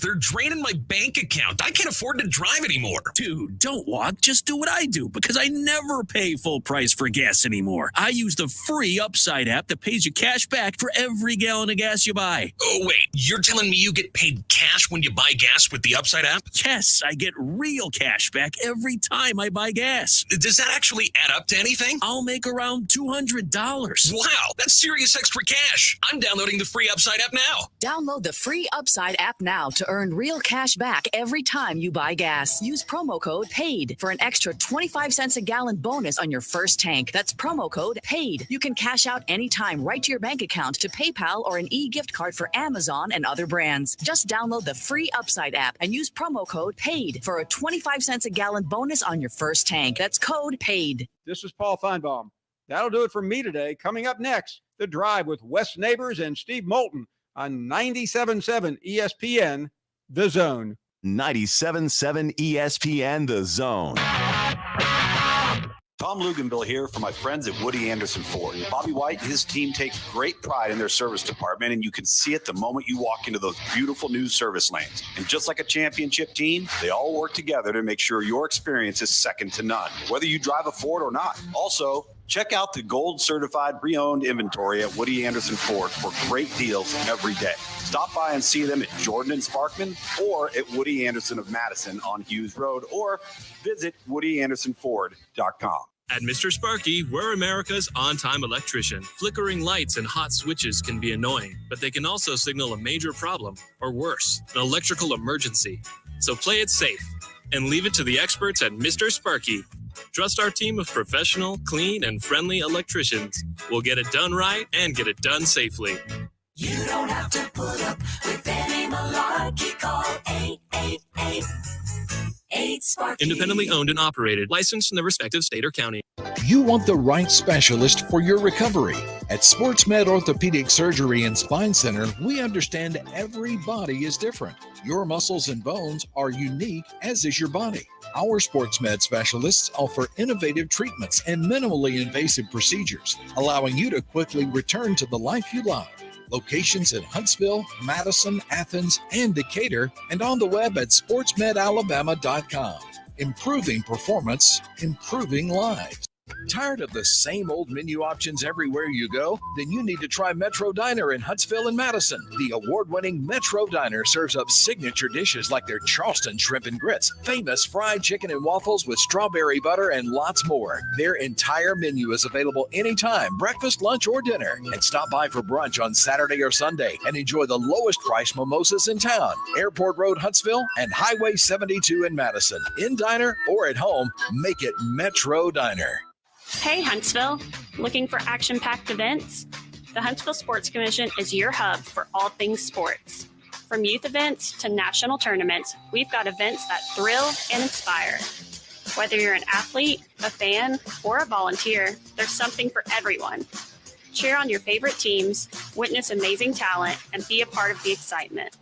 They're draining my bank account. I can't afford to drive anymore. Dude, don't walk. Just do what I do because I never pay full price for gas anymore. I use the free Upside app that pays you cash back for every gallon of gas you buy. Oh, wait. You're telling me you get paid cash when you buy gas with the Upside app? Yes, I get real cash back every time I buy gas. Does that actually add up to anything? I'll make around $200. Wow, that's serious extra cash. I'm downloading the free Upside app now. Download the free Upside app now to earn real cash back every time you buy gas. Use promo code PAID for an extra 25 cents a gallon bonus on your first tank. That's promo code PAID. You can cash out anytime right to your bank account, to PayPal, or an e-gift card for Amazon and other brands. Just download the free Upside app and use promo code PAID for a 25 cents a gallon bonus on your first tank. That's code PAID. This is Paul Feinbaum. That'll do it for me today. Coming up next, The Drive with Wes Neighbors and Steve Moulton on 97.7 ESPN, The Zone. 97.7 ESPN, The Zone. Tom Luganville here for my friends at Woody Anderson Ford. Bobby White and his team take great pride in their service department, and you can see it the moment you walk into those beautiful new service lanes. And just like a championship team, they all work together to make sure your experience is second to none, whether you drive a Ford or not. Also, check out the gold certified pre-owned inventory at Woody Anderson Ford for great deals every day. Stop by and see them at Jordan and Sparkman or at Woody Anderson of Madison on Hughes Road, or visit WoodyAndersonFord.com. At Mr. Sparky, we're America's on-time electrician. Flickering lights and hot switches can be annoying, but they can also signal a major problem, or worse, an electrical emergency. So play it safe and leave it to the experts at Mr. Sparky. Trust our team of professional, clean, and friendly electricians. We'll get it done right and get it done safely. You don't have to put up with any malarkey. Call 888-8-SPARKY. Independently owned and operated, licensed in the respective state or county. You want the right specialist for your recovery. At SportsMed Orthopedic Surgery and Spine Center, we understand every body is different. Your muscles and bones are unique, as is your body. Our SportsMed specialists offer innovative treatments and minimally invasive procedures, allowing you to quickly return to the life you love. Locations in Huntsville, Madison, Athens, and Decatur, and on the web at sportsmedalabama.com. Improving performance, improving lives. Tired of the same old menu options everywhere you go? Then you need to try Metro Diner in Huntsville and Madison. The award-winning Metro Diner serves up signature dishes like their Charleston shrimp and grits, famous fried chicken and waffles with strawberry butter, and lots more. Their entire menu is available anytime, breakfast, lunch, or dinner. And stop by for brunch on Saturday or Sunday and enjoy the lowest price mimosas in town. Airport Road, Huntsville, and Highway 72 in Madison. In diner or at home, make it Metro Diner. Hey, Huntsville. Looking for action-packed events? The Huntsville Sports Commission is your hub for all things sports. From youth events to national tournaments, we've got events that thrill and inspire. Whether you're an athlete, a fan, or a volunteer, there's something for everyone. Cheer on your favorite teams, witness amazing talent, and be a part of the excitement.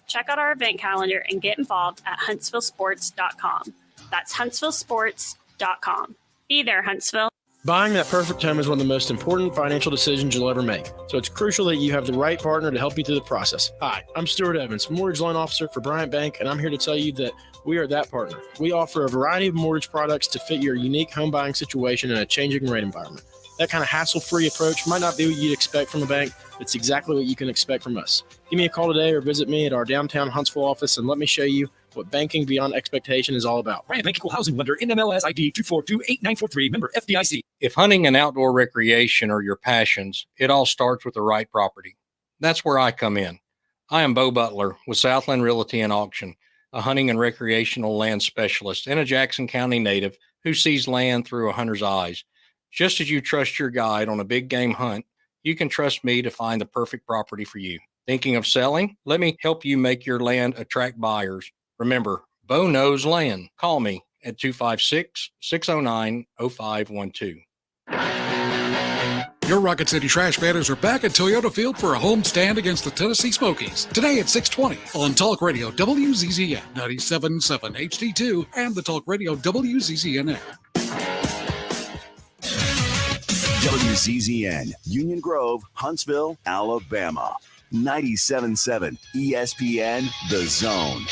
Check out our event calendar and get involved at huntsvillesports.com. That's huntsvillesports.com. Be there, Huntsville. Buying that perfect home is one of the most important financial decisions you'll ever make. So it's crucial that you have the right partner to help you through the process. Hi, I'm Stuart Evans, mortgage loan officer for Bryant Bank, and I'm here to tell you that we are that partner. We offer a variety of mortgage products to fit your unique home buying situation in a changing rate environment. That kind of hassle-free approach might not be what you'd expect from a bank. It's exactly what you can expect from us. Give me a call today or visit me at our downtown Huntsville office and let me show you what banking beyond expectation is all about. Bryant Bank Equal Housing Lender, NMLS ID 2428943, member FDIC. If hunting and outdoor recreation are your passions, it all starts with the right property. That's where I come in. I am Bo Butler with Southland Realty and Auction, a hunting and recreational land specialist and a Jackson County native who sees land through a hunter's eyes. Just as you trust your guide on a big game hunt, you can trust me to find the perfect property for you. Thinking of selling? Let me help you make your land attract buyers. Remember, Bo knows land. Call me at 256-609-0512. Your Rocket City Trash Banners are back at Toyota Field for a home stand against the Tennessee Smokies. Today at 6:20 on Talk Radio WZZN 97.7 HD2 and the Talk Radio WZZN app. WZZN, Union Grove, Huntsville, Alabama. 97.7 ESPN The Zone.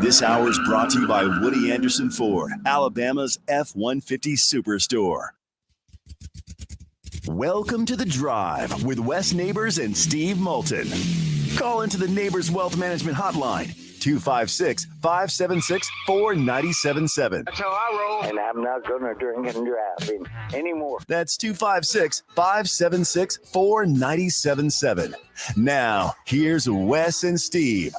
This hour is brought to you by Woody Anderson Ford, Alabama's F-150 Superstore. Welcome to The Drive with Wes Neighbors and Steve Moulton. Call into the Neighbors Wealth Management Hotline, 256-576-4977. That's how I roll. And I'm not going to drink and drive anymore. That's 256-576-4977. Now, here's Wes and Steve.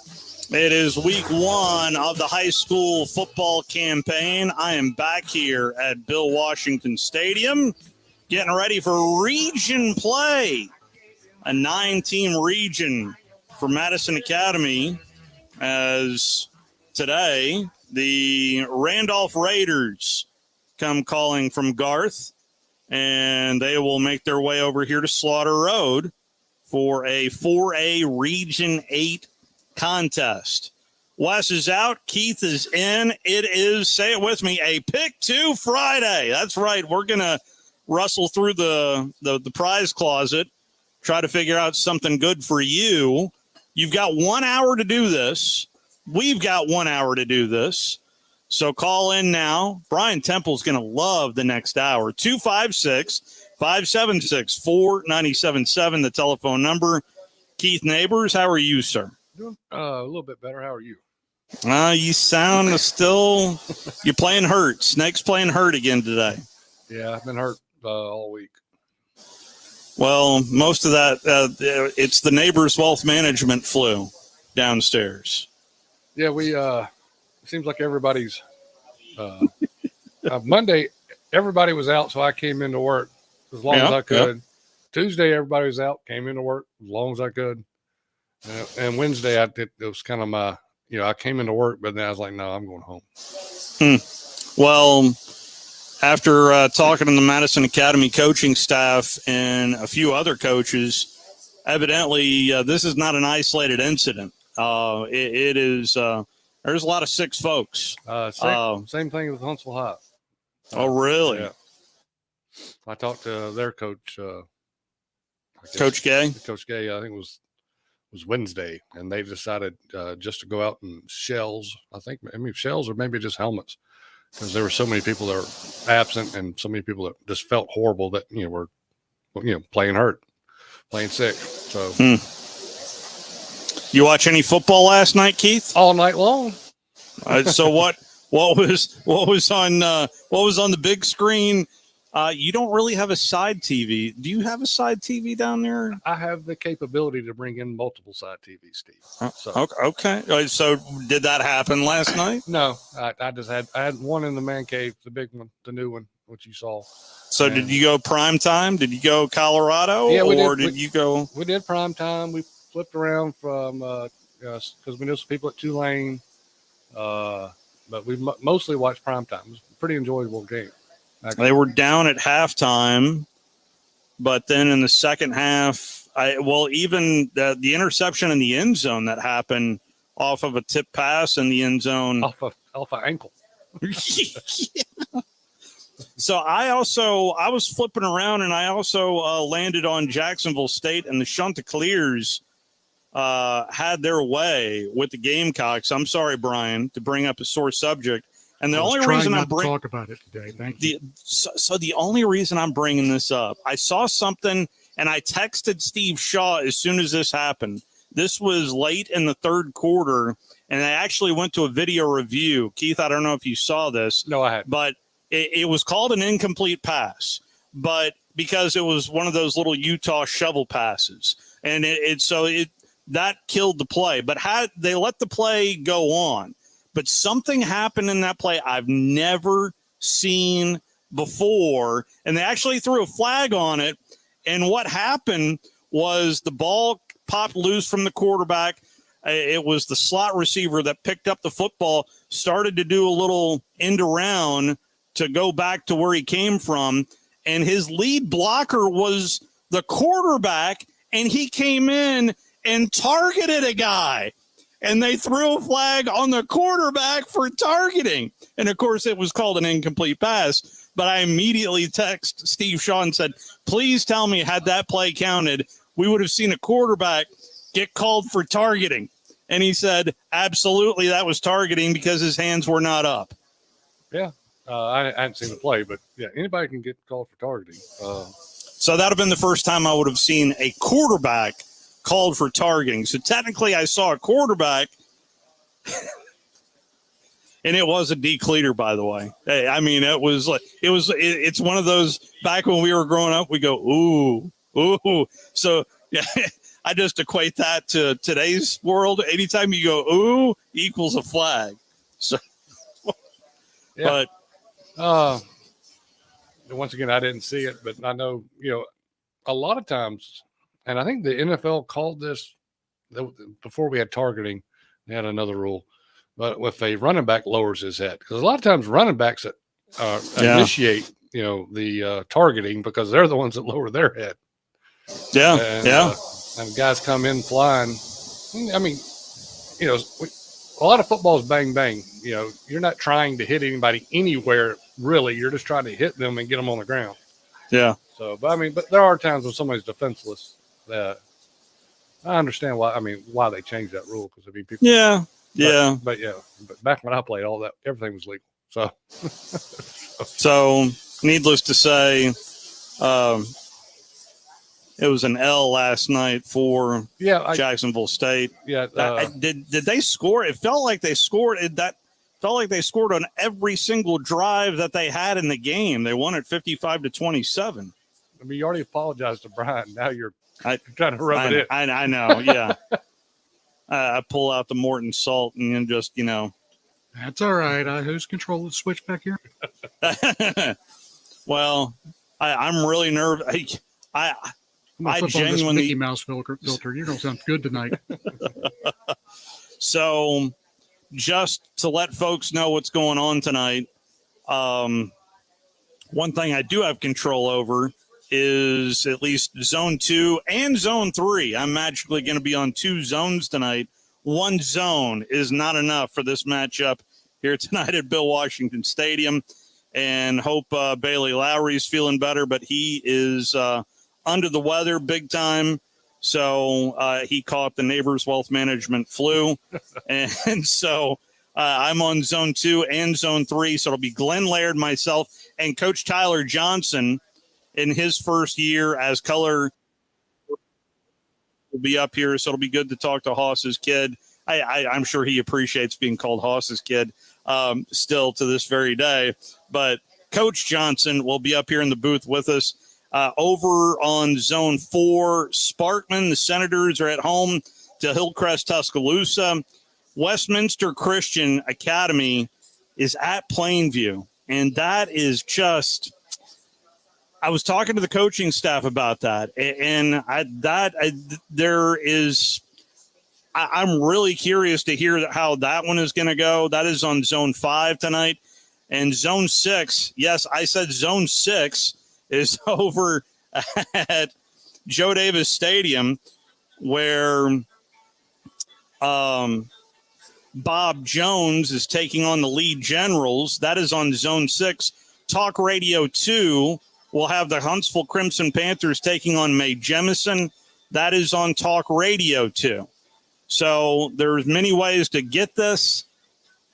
It is week one of the high school football campaign. I am back here at Bill Washington Stadium, getting ready for region play, a 9-team region for Madison Academy, as today the Randolph Raiders come calling from Garth, and they will make their way over here to Slaughter Road for a 4A Region 8 contest. Wes is out. Keith is in. It is, say it with me, a Pick 2 Friday. That's right. We're going to rustle through the prize closet, try to figure out something good for you. You've got 1 hour to do this. We've got 1 hour to do this. So call in now. Brian Temple's going to love the next hour. 256-576-4977, the telephone number. Keith Neighbors, how are you, sir? Doing a little bit better. How are you? You sound still, you're playing hurt. Snake's playing hurt again today. Yeah, I've been hurt all week. Well, most of that, it's the Neighbors Wealth Management flu downstairs. Yeah, it seems like everybody's, Monday, everybody was out, so I came into work as long as I could. Tuesday, everybody was out, came into work as long as I could. And Wednesday, it was kind of my, I came into work, but then I was like, no, I'm going home. Well, after talking to the Madison Academy coaching staff and a few other coaches, evidently this is not an isolated incident. It is, there's a lot of sick folks. Same thing with Huntsville High. Oh, really? Yeah. I talked to their coach. Coach Gay? Coach Gay, I think it was Wednesday, and they decided just to go out and shells. Shells or maybe just helmets, because there were so many people that were absent and so many people that just felt horrible that were playing hurt, playing sick. So you watch any football last night, Keith? All night long. So what was on the big screen? You don't really have a side TV. Do you have a side TV down there? I have the capability to bring in multiple side TVs, Steve. Okay. So did that happen last night? No, I had one in the man cave, the big one, the new one, which you saw. So did you go prime time? Did you go Colorado? Yeah, did you go? We did prime time. We flipped around from because we knew some people at Tulane, but we mostly watched prime time. It was a pretty enjoyable game. They were down at halftime, but then in the second half, even the interception in the end zone that happened off of a tip pass in the end zone. Off an ankle. Yeah. So I was flipping around, and I also landed on Jacksonville State, and the Chanticleers had their way with the Gamecocks. I'm sorry, Brian, to bring up a sore subject. And the only reason I'm bringing talk about it today, thank you. So the only reason I'm bringing this up, I saw something and I texted Steve Shaw as soon as this happened. This was late in the third quarter, and I actually went to a video review. Keith, I don't know if you saw this. No, I hadn't. But it was called an incomplete pass, but because it was one of those little Utah shovel passes, and that killed the play. But they let the play go on. But something happened in that play I've never seen before, and they actually threw a flag on it. And what happened was the ball popped loose from the quarterback. It was the slot receiver that picked up the football, started to do a little end around to go back to where he came from, and his lead blocker was the quarterback, and he came in and targeted a guy. And they threw a flag on the quarterback for targeting. And, of course, it was called an incomplete pass. but I immediately text Steve Shaw and said, please tell me, had that play counted, we would have seen a quarterback get called for targeting. And he said, absolutely, that was targeting because his hands were not up. Yeah. I hadn't seen the play, but yeah, anybody can get called for targeting. So that would have been the first time I would have seen a quarterback called for targeting. So technically I saw a quarterback, and it was a decleater, by the way. Hey, I mean, it's one of those, back when we were growing up, we go, ooh. So yeah, I just equate that to today's world. Anytime you go, ooh, equals a flag. So, yeah. Once again, I didn't see it, but I know, a lot of times, and I think the NFL called this before we had targeting, they had another rule. But if a running back lowers his head, because a lot of times running backs initiate, the targeting because they're the ones that lower their head. Yeah, and guys come in flying. I mean, a lot of football is bang bang. You're not trying to hit anybody anywhere really. You're just trying to hit them and get them on the ground. Yeah. So, but there are times when somebody's defenseless. That I understand why they changed that rule, because people. Yeah. But back when I played, all that, everything was legal. So needless to say, it was an L last night for Jacksonville State. Yeah. Did they score? It felt like they scored. Felt like they scored on every single drive that they had in the game. They won it 55-27. I mean, you already apologized to Brian. Now you're trying to rub it in. I know. Yeah. I pull out the Moulton Salt and then just, That's all right. Who's controlling the switch back here? Well, I'm really nervous. I genuinely Mickey Mouse filter. You're gonna sound good tonight. So, just to let folks know what's going on tonight, one thing I do have control over is at least Zone 2 and Zone 3. I'm magically going to be on 2 zones tonight. One zone is not enough for this matchup here tonight at Bill Washington Stadium. And hope Bailey Lowry's feeling better, but he is under the weather big time. So he caught the Neighbors Wealth Management flu. And so I'm on Zone 2 and Zone 3. So it'll be Glenn Laird, myself, and Coach Tyler Johnson in his first year as color will be up here. So it'll be good to talk to Hoss's kid. I'm sure he appreciates being called Hoss's kid still to this very day. But Coach Johnson will be up here in the booth with us. Over on Zone 4, Sparkman, the Senators are at home to Hillcrest, Tuscaloosa. Westminster Christian Academy is at Plainview. And that is just, I was talking to the coaching staff about that. And I'm really curious to hear how that one is going to go. That is on Zone 5 tonight. And Zone 6, yes, I said Zone 6 is over at Joe Davis Stadium, where Bob Jones is taking on the Lead Generals. That is on Zone 6. Talk Radio 2 will have the Huntsville Crimson Panthers taking on Mae Jemison. That is on Talk Radio 2. So there's many ways to get this.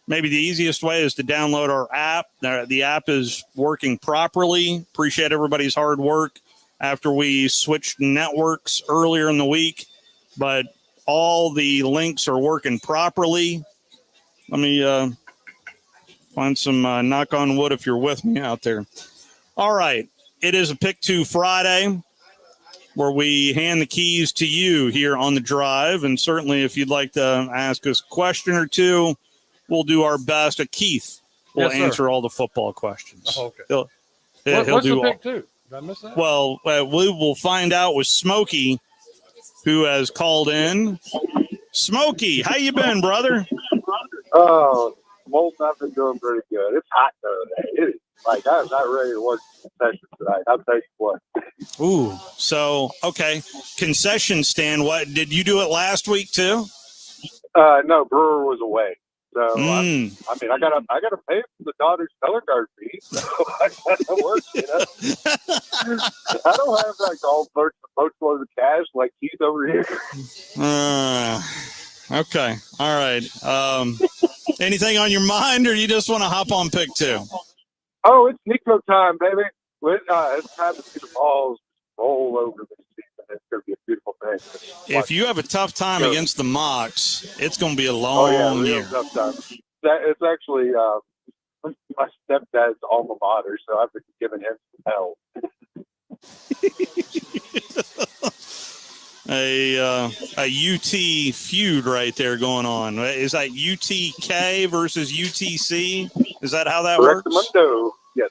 Maybe the easiest way is to download our app. The app is working properly. Appreciate everybody's hard work after we switched networks earlier in the week. But all the links are working properly. Let me find some knock on wood if you're with me out there. All right. It is a Pick 2 Friday, where we hand the keys to you here on the drive. And certainly if you'd like to ask us a question or two, we'll do our best. Keith will answer all the football questions. Oh, okay. He'll what's do the pick 2? Did I miss that? Well, we will find out with Smokey, who has called in. Smokey, how you been, brother? Oh, Moulton, I've been doing pretty good. It's hot though today. It is like I'm not ready to watch the concession tonight. I'll tell you what. Ooh, so okay, concession stand. What did you do it last week too? No, Brewer was away. So I mean, I gotta pay for the daughter's color guard fee. So I gotta work, you know. I don't have like all boatloads of cash like he's over here. Okay. All right. Anything on your mind, or you just want to hop on pick 2? Oh, it's Nico time, baby. It's time to see the balls roll over this season. It's going to be a beautiful thing. If you have a tough time against the Mocs, it's going to be a long year. Tough time. It's actually my stepdad's alma mater, so I've been giving him some hell. A UT feud right there going on. Is that UTK versus UTC? Is that how that works? Yes.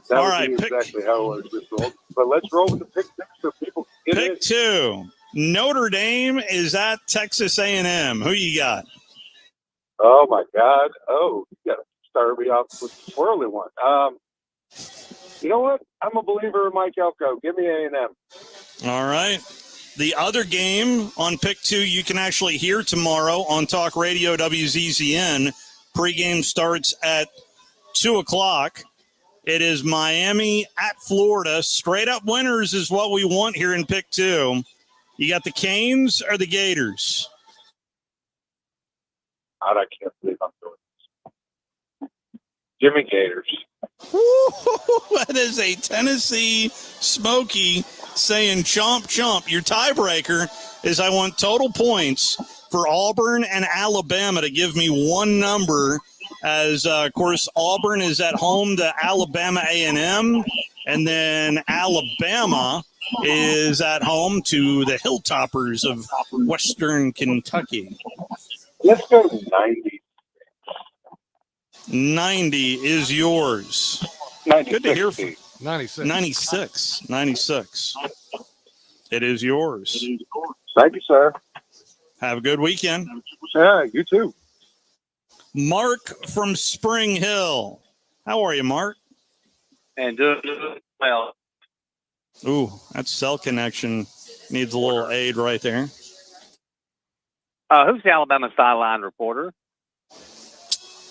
That all would right, be exactly how it works. But let's roll with the pick 6 so people can get Pick 2. Notre Dame is at Texas A&M. Who you got? Oh, my God. Oh, you got to start me off with the swirly one. You know what? I'm a believer in Mike Elko. Give me A&M. All right. The other game on pick 2 you can actually hear tomorrow on Talk Radio WZZN. Pregame starts at 2 o'clock. It is Miami at Florida. Straight up winners is what we want here in pick 2. You got the Canes or the Gators? God, I can't believe I'm doing this. Jimmy Gators. That is a Tennessee Smoky saying chomp chomp. Your tiebreaker is I want total points for Auburn and Alabama to give me one number. As, of course, Auburn is at home to Alabama A&M, and then Alabama is at home to the Hilltoppers of Western Kentucky. Let's go 90. 90 is yours. 96. Good to hear from 96. 96. It is yours. Thank you, sir. Have a good weekend. Yeah, you too. Mark from Spring Hill. How are you, Mark? And doing well. Ooh, that cell connection needs a little aid right there. Who's the Alabama sideline reporter?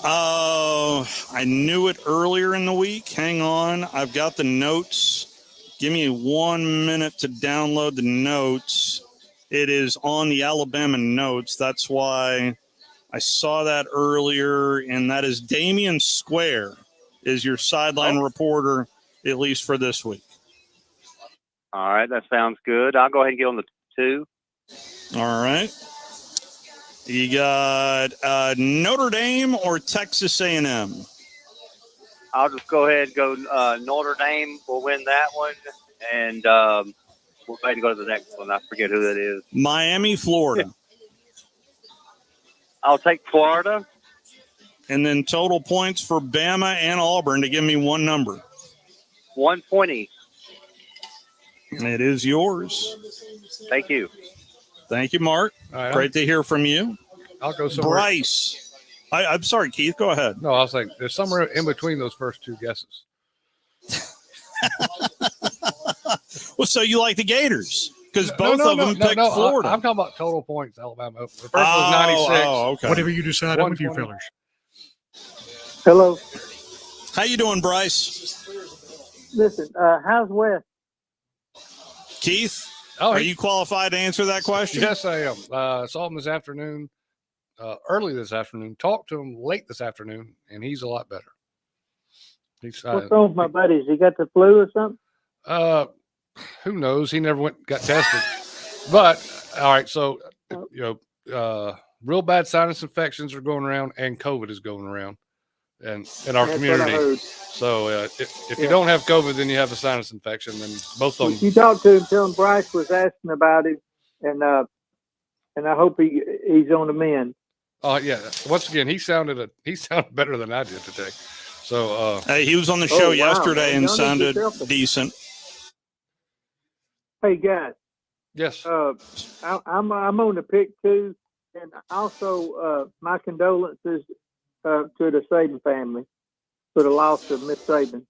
I knew it earlier in the week. Hang on. I've got the notes. Give me 1 minute to download the notes. It is on the Alabama notes. That's why I saw that earlier, and that is Damian Square is your sideline reporter, at least for this week. All right, that sounds good. I'll go ahead and get on the 2. All right. You got Notre Dame or Texas A&M? I'll just go ahead and go Notre Dame will win that one, and we'll go ahead and go to the next one. I forget who that is. Miami, Florida. I'll take Florida. And then total points for Bama and Auburn to give me one number. 120. And it is yours. Thank you. Thank you, Mark. Right, great to hear from you. I'll go somewhere. Bryce. I'm sorry, Keith. Go ahead. No, I was like, there's somewhere in between those first 2 guesses. Well, so you like the Gators? Because both of them picked Florida. I'm talking about total points, Alabama. The first was 96. Okay. Whatever you decide, I'm with you, fellas. Hello. How you doing, Bryce? Listen, how's West? Keith, are you qualified to answer that question? Yes, I am. Saw him this afternoon, early this afternoon. Talked to him late this afternoon, and he's a lot better. What's wrong with my buddies? He got the flu or something? Who knows? He never got tested. But all right, so real bad sinus infections are going around, and COVID is going around, and in our community. So if you don't have COVID, then you have a sinus infection, and both of them. You talked to him, tell him Bryce was asking about him, and I hope he's on the mend. Oh yeah. Once again, he sounded better than I did today. So hey, he was on the show yesterday and sounded decent. Hey guys. Yes. I'm on the pick 2, and also my condolences to the Saban family for the loss of Miss Saban.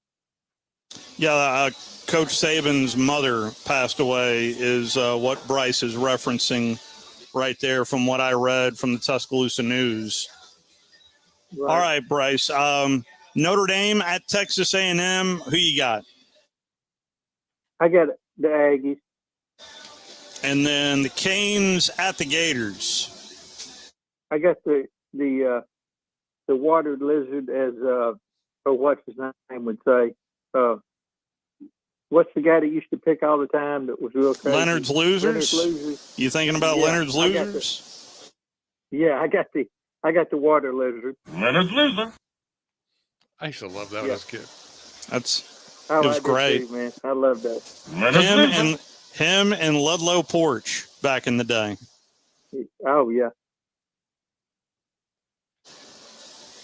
Yeah, Coach Saban's mother passed away is what Bryce is referencing. right there from what I read from the Tuscaloosa News. Right. All right, Bryce. Notre Dame at Texas A&M. Who you got? I got the Aggies. And then the Canes at the Gators. I got the water lizard as or what's his name would say. What's the guy that used to pick all the time that was real crazy? Leonard's Losers. Leonard's Losers. You thinking about Leonard's Losers? I got the water lizard. Leonard's Loser. I used to love that when I was a kid. It was great. Too, man. I love that. Him and Ludlow Porch back in the day. Oh yeah.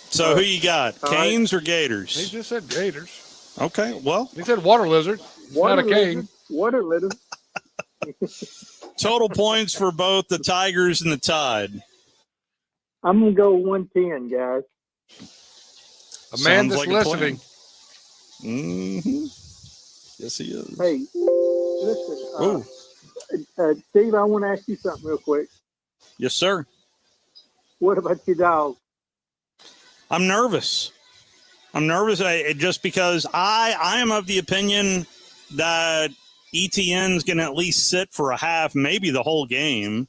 So who you got? Canes or Gators? He just said Gators. Okay, well. He said water lizard. Water not a cane. lizard. Water lizard. Total points for both the Tigers and the Tide. I'm going to go 110, guys. A man that's listening. Mm-hmm. Yes, he is. Hey, listen. Steve, I want to ask you something real quick. Yes, sir. What about your dog? I'm nervous. Just because I am of the opinion that ETN's going to at least sit for a half, maybe the whole game.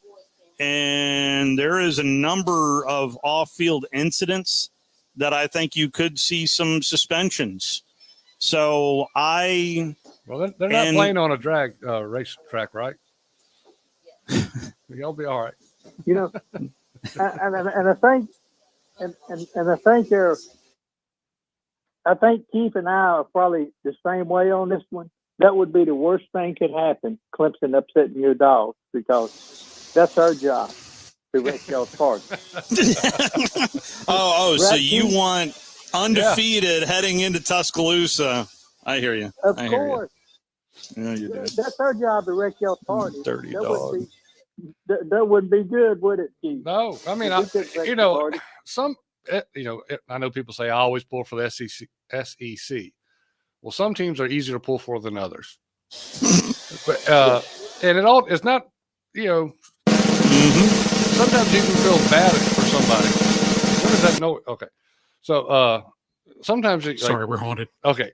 And there is a number of off-field incidents that I think you could see some suspensions. So they're not playing on a drag race track, right? Y'all be all right. You know, and I think, and I think I think Keith and I are probably the same way on this one. That would be the worst thing could happen, Clemson upsetting your dog, because that's our job to wreck y'all's party. So you want undefeated heading into Tuscaloosa. I hear you. Of course. Yeah, you do. That's our job to wreck y'all's party. Dirty dog. That wouldn't be good, would it, Keith? No, I mean, I know people say I always pull for the SEC. Well, some teams are easier to pull for than others. But and it's not, sometimes you can feel bad for somebody. What does that know? Okay. So sometimes we're haunted. Okay.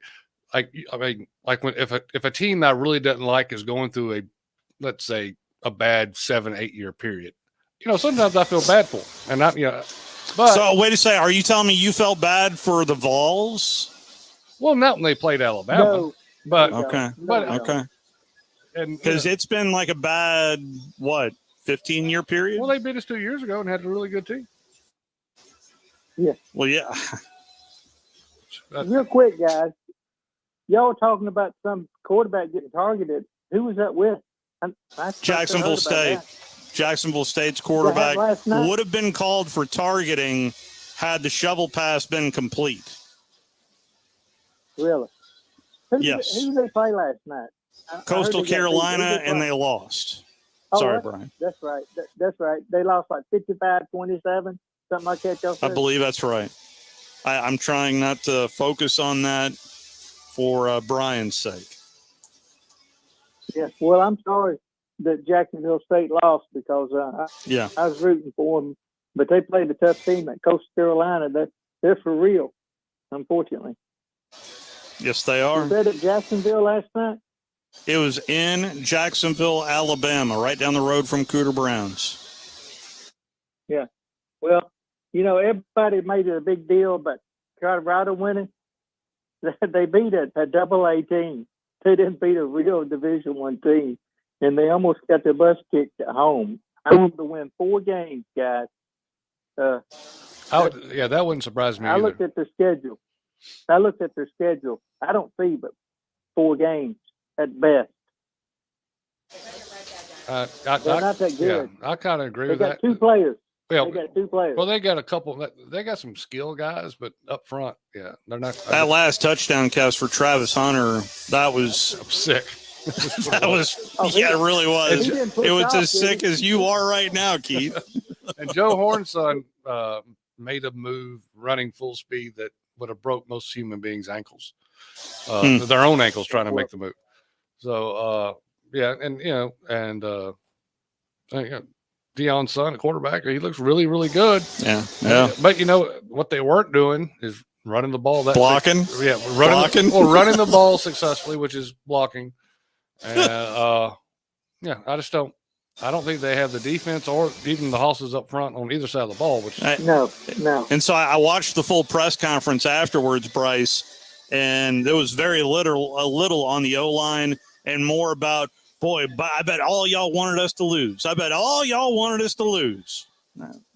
If a team that I really doesn't like is going through let's say a bad 7-8 year period, sometimes I feel bad for them. And but so wait a second, are you telling me you felt bad for the Vols? Well, not when they played Alabama, no, but okay. And because it's been like a bad 15-year period. Well, they beat us 2 years ago and had a really good team. Yeah. Well, yeah. Real quick, guys, y'all talking about some quarterback getting targeted. Who was that with? Jacksonville State. Jacksonville State's quarterback would have been called for targeting had the shovel pass been complete. Really? Yes. Who did they play last night? Coastal Carolina, and they lost. Sorry, Brian. That's right. That's right. They lost like 55-27, something like that. Y'all said? I believe that's right. I'm trying not to focus on that for Brian's sake. Yeah. Well, I'm sorry that Jacksonville State lost because I was rooting for them, but they played a tough team at Coastal Carolina. They're for real, unfortunately. Yes, they are. Was that at Jacksonville last night? It was in Jacksonville, Alabama, right down the road from Cooter Browns. Yeah. Well, everybody made it a big deal, but Colorado winning, they beat a double-A team. They didn't beat a real Division I team, and they almost got their bus kicked at home. I want to win 4 games, guys. That wouldn't surprise me. I looked at their schedule. I don't see but 4 games at best. They're not that good. Yeah, I kind of agree They with got that. 2 players. Yeah, they got 2 players. Well, they got a couple. They got some skill guys, but up front, they're not. That last touchdown catch for Travis Hunter, that was sick. That was, it really was. It was as sick as you are right now, Keith. And Joe Hornson made a move running full speed that would have broke most human beings' ankles, their own ankles trying to make the move. So, Deion's son, a quarterback. He looks really, really good. Yeah. But you know what they weren't doing is running the ball. Blocking. Running the ball successfully, which is blocking. And I don't think they have the defense or even the hosses up front on either side of the ball. No. And so I watched the full press conference afterwards, Bryce, and there was a little on the O-line and more about, boy, I bet all y'all wanted us to lose.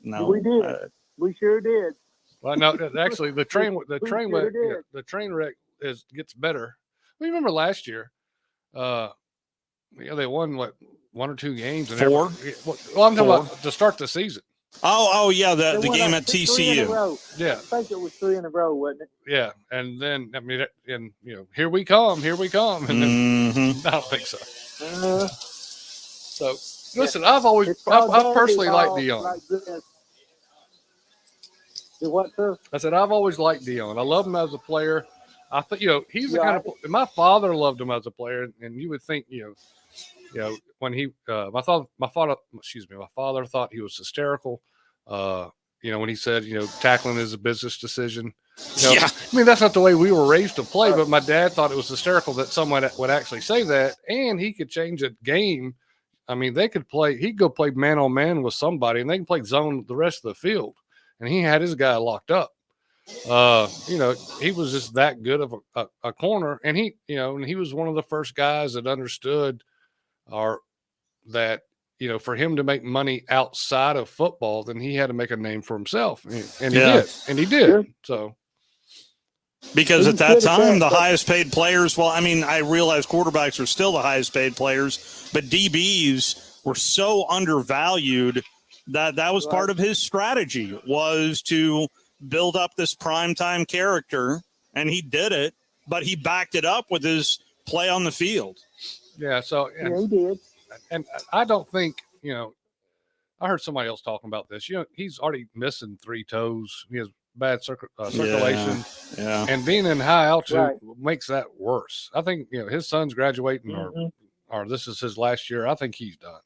No, we did. We sure did. Well, no, actually, the train wreck gets better. Remember last year? They won one or two games. And Four? I'm talking about to start the season. Oh yeah, the game at TCU. Yeah, I think it was 3 in a row, wasn't it? Yeah, and then here we come, and then I don't think so. So listen, I've personally liked Deion. What, sir? I said I've always liked Deion. I love him as a player. I think he's the kind of. My father loved him as a player, and you would think when he my father thought he was hysterical. When he said tackling is a business decision. I mean, that's not the way we were raised to play. But my dad thought it was hysterical that someone would actually say that, and he could change a game. I mean, they could play. He'd go play man on man with somebody, and they can play zone the rest of the field. And he had his guy locked up. He was just that good of a corner, and he was one of the first guys that understood that for him to make money outside of football, then he had to make a name for himself, and he did. Sure. So, because at that time, the highest paid players. Well, I mean, I realize quarterbacks are still the highest paid players, but DBs were so undervalued that was part of his strategy, was to build up this primetime character, and he did it, but he backed it up with his play on the field. Yeah, so he did. And I don't think, I heard somebody else talking about this. He's already missing 3 toes. He has bad circulation. Yeah. And being in high altitude makes that worse. I think, his son's graduating or this is his last year. I think he's done.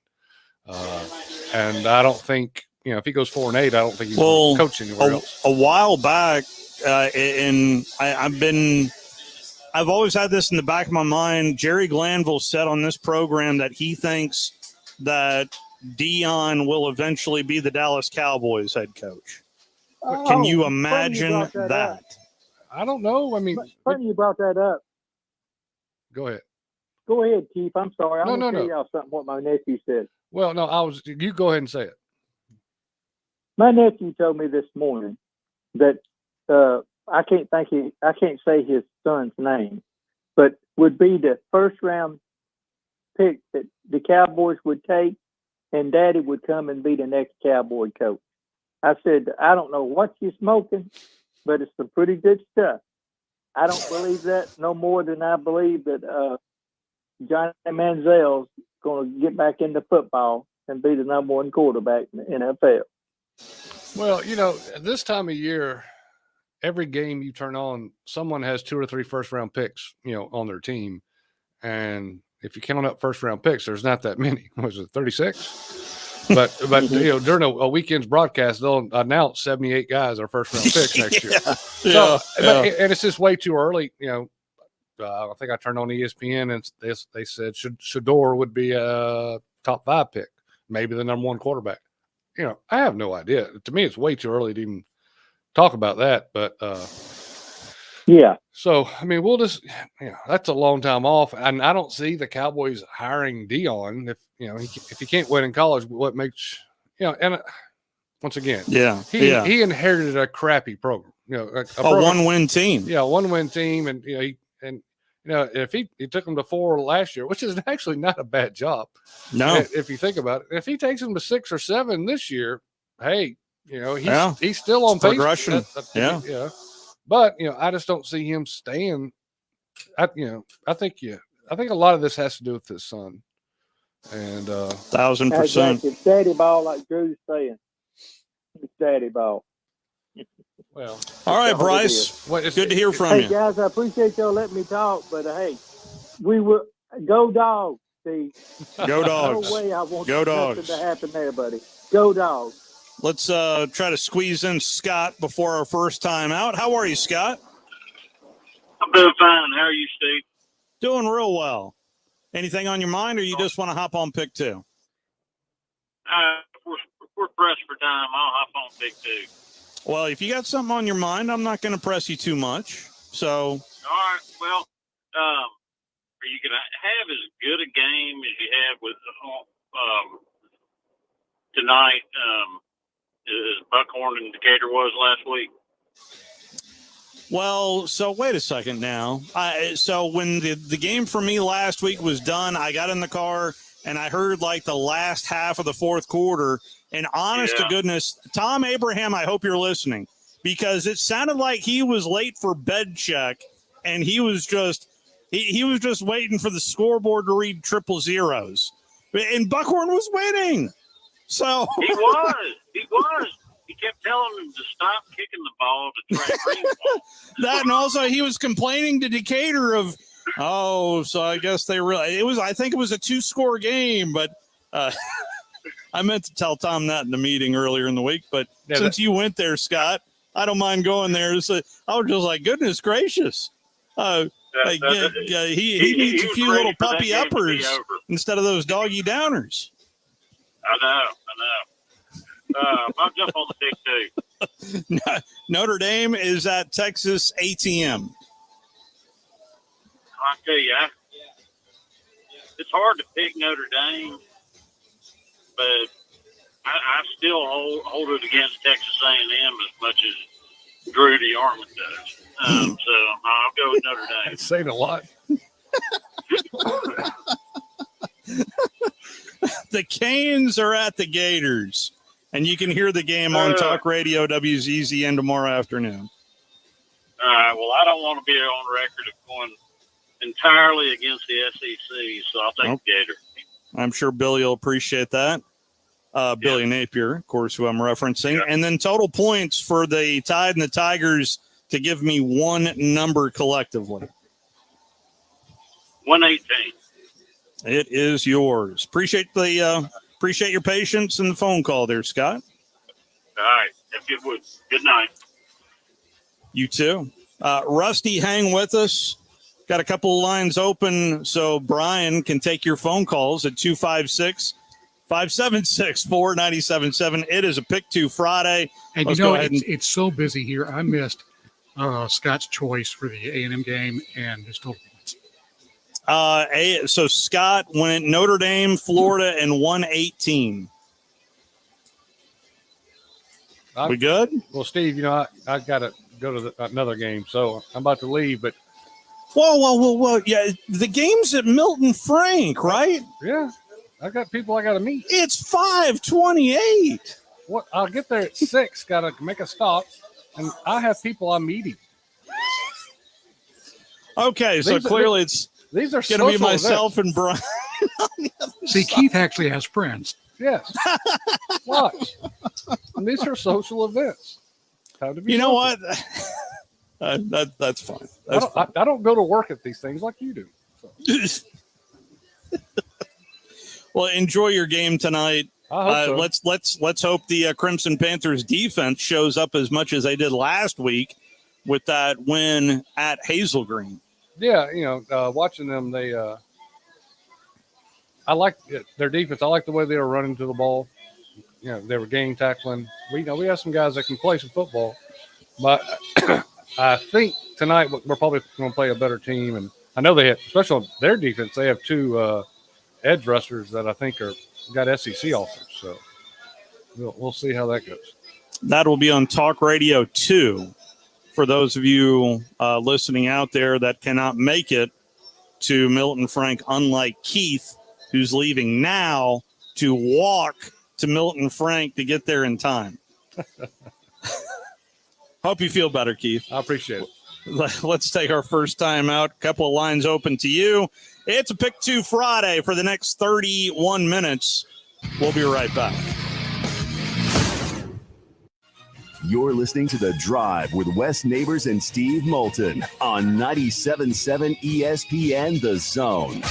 And I don't think, if he goes 4-8, I don't think he's going to coach anywhere else. A while back, I've always had this in the back of my mind. Jerry Glanville said on this program that he thinks that Deion will eventually be the Dallas Cowboys head coach. Can you imagine that? I don't know. I mean, funny you brought that up. Go ahead. Go ahead, Keith. I'm sorry. I'm No. tell y'all something what my nephew said. Well, no, you go ahead and say it. My nephew told me this morning that I can't say his son's name, but would be the first round pick that the Cowboys would take, and Daddy would come and be the next Cowboy coach. I said, I don't know what you're smoking, but it's some pretty good stuff. I don't believe that no more than I believe that Johnny Manziel's going to get back into football and be the number 1 quarterback in the NFL. Well, this time of year, every game you turn on, someone has 2 or 3 first-round picks, on their team. And if you count up first-round picks, there's not that many. Was it 36? But during a weekend's broadcast, they'll announce 78 guys are first-round picks next year. And it's just way too early. I think I turned on ESPN and they said Shador would be a top 5 pick, maybe the number 1 quarterback. I have no idea. To me, it's way too early to even talk about that. But yeah. So I mean, we'll just that's a long time off, and I don't see the Cowboys hiring Deion if he can't win in college. What makes and once again, he inherited a crappy program. A one-win team. Yeah, one-win team, and if he took them to 4 last year, which is actually not a bad job. No, if you think about it, if he takes them to 6 or 7 this year, hey, he's still on pace. Progression. But I just don't see him staying. I think a lot of this has to do with his son. And 1,000%. It's daddy ball, like Drew's saying. It's daddy ball. Well, all right, Bryce. It's good to hear from you. Hey, guys, I appreciate y'all letting me talk, but hey, we will go Dogs. Steve. Go Dogs. No way I want Go nothing Dogs. to happen there, buddy. Go Dogs. Let's try to squeeze in Scott before our first time out. How are you, Scott? I'm doing fine. How are you, Steve? Doing real well. Anything on your mind, or you just want to hop on pick two? We're pressed for time. I'll hop on pick two. Well, if you got something on your mind, I'm not going to press you too much. So, All right. Well, are you going to have as good a game as you had with tonight as Buckhorn and Decatur was last week? well, so wait a second now. So when the game for me last week was done, I got in the car and I heard like the last half of the fourth quarter. And honest to goodness, Tom Abraham, I hope you're listening, because it sounded like he was late for bed check, and he was just waiting for the scoreboard to read triple zeros, and Buckhorn was winning. So He was. He kept telling him to stop kicking the ball to try to bring the ball. that, and also he was complaining to Decatur of, so I guess I think it was a 2-score game, but I meant to tell Tom that in the meeting earlier in the week, but since you went there, Scott, I don't mind going there. So I was just like, goodness gracious. He needs a few little puppy uppers instead of those doggy downers. I know. I'll jump on the pick two. Notre Dame is at Texas ATM. I tell you, it's hard to pick Notre Dame, but I still hold it against Texas A&M as much as Drew DeArmond does. So I'll go with Notre Dame. That's saying a lot. The Canes are at the Gators, and you can hear the game on Talk Radio WZZN tomorrow afternoon. All right. Well, I don't want to be on record of going entirely against the SEC, so I'll take the Gator. I'm sure Billy will appreciate that. Billy Napier, of course, who I'm referencing. Yeah. And then total points for the Tide and the Tigers to give me one number collectively. 118. It is yours. Appreciate your patience and the phone call there, Scott. All right. Have a good one. Good night. You too. Rusty, hang with us. Got a couple of lines open so Brian can take your phone calls at 256-576-4977. It is a Pick 2 Friday. And it's so busy here. I missed Scott's choice for the A&M game and his total points. So Scott went Notre Dame, Florida, and 118. We good? Well, Steve, I got to go to another game, so I'm about to leave, but Whoa. Yeah, the game's at Moulton Frank, right? Yeah. I got people I got to meet. It's 5:28. What? I'll get there at 6. Got to make a stop, and I have people I'm meeting. Okay, so clearly these are going to be myself and Brian. See, Keith actually has friends. Yes. Watch. And these are social events. Time to be know what? That's fine. I don't go to work at these things like you do. So. Well, enjoy your game tonight. I hope so. Let's hope the Crimson Panthers defense shows up as much as they did last week with that win at Hazel Green. Yeah, watching them, I like their defense. I like the way they were running to the ball. They were gang tackling. We have some guys that can play some football, but I think tonight we're probably going to play a better team. And I know they have, especially on their defense, they have 2 edge rushers that I think got SEC offers. So we'll see how that goes. That will be on Talk Radio 2 for those of you listening out there that cannot make it to Moulton Frank, unlike Keith, who's leaving now to walk to Moulton Frank to get there in time. Hope you feel better, Keith. I appreciate it. Let's take our first time out. A couple of lines open to you. It's a Pick 2 Friday for the next 31 minutes. We'll be right back. You're listening to The Drive with Wes Neighbors and Steve Moulton on 97.7 ESPN The Zone.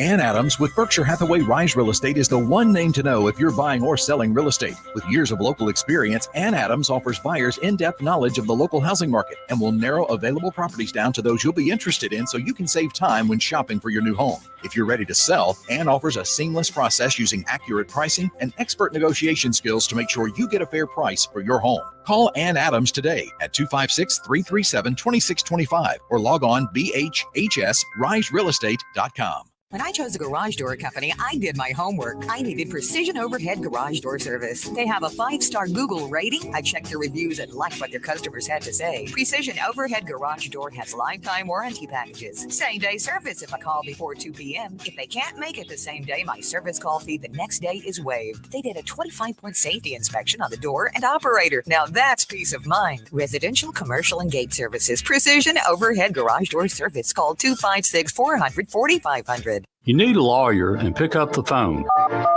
Ann Adams with Berkshire Hathaway Rise Real Estate is the one name to know if you're buying or selling real estate. With years of local experience, Ann Adams offers buyers in-depth knowledge of the local housing market and will narrow available properties down to those you'll be interested in so you can save time when shopping for your new home. If you're ready to sell, Ann offers a seamless process using accurate pricing and expert negotiation skills to make sure you get a fair price for your home. Call Ann Adams today at 256-337-2625 or log on bhhsriserealestate.com. When I chose a garage door company, I did my homework. I needed Precision Overhead Garage Door Service. They have a 5-star Google rating. I checked their reviews and liked what their customers had to say. Precision Overhead Garage Door has lifetime warranty packages. Same-day service if I call before 2 p.m. If they can't make it the same day, my service call fee the next day is waived. They did a 25-point safety inspection on the door and operator. Now that's peace of mind. Residential, commercial, and gate services. Precision Overhead Garage Door Service. Call 256-400-4500. You need a lawyer and pick up the phone.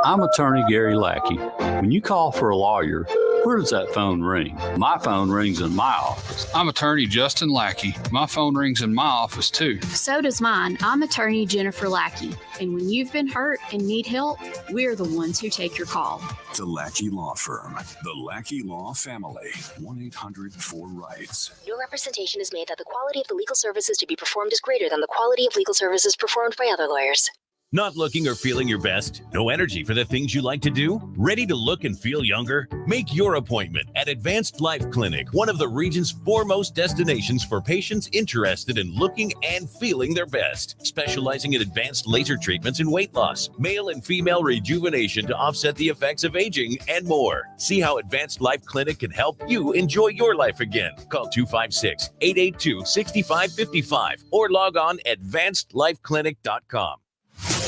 I'm attorney Gary Lackey. When you call for a lawyer, where does that phone ring? My phone rings in my office. I'm attorney Justin Lackey. My phone rings in my office too. So does mine. I'm attorney Jennifer Lackey. And when you've been hurt and need help, we're the ones who take your call. The Lackey Law Firm. The Lackey Law Family. 1-800-4RIGHTS. Your representation is made that the quality of the legal services to be performed is greater than the quality of legal services performed by other lawyers. Not looking or feeling your best? No energy for the things you like to do? Ready to look and feel younger? Make your appointment at Advanced Life Clinic, one of the region's foremost destinations for patients interested in looking and feeling their best. Specializing in advanced laser treatments and weight loss, male and female rejuvenation to offset the effects of aging, and more. See how Advanced Life Clinic can help you enjoy your life again. Call 256-882-6555 or log on advancedlifeclinic.com.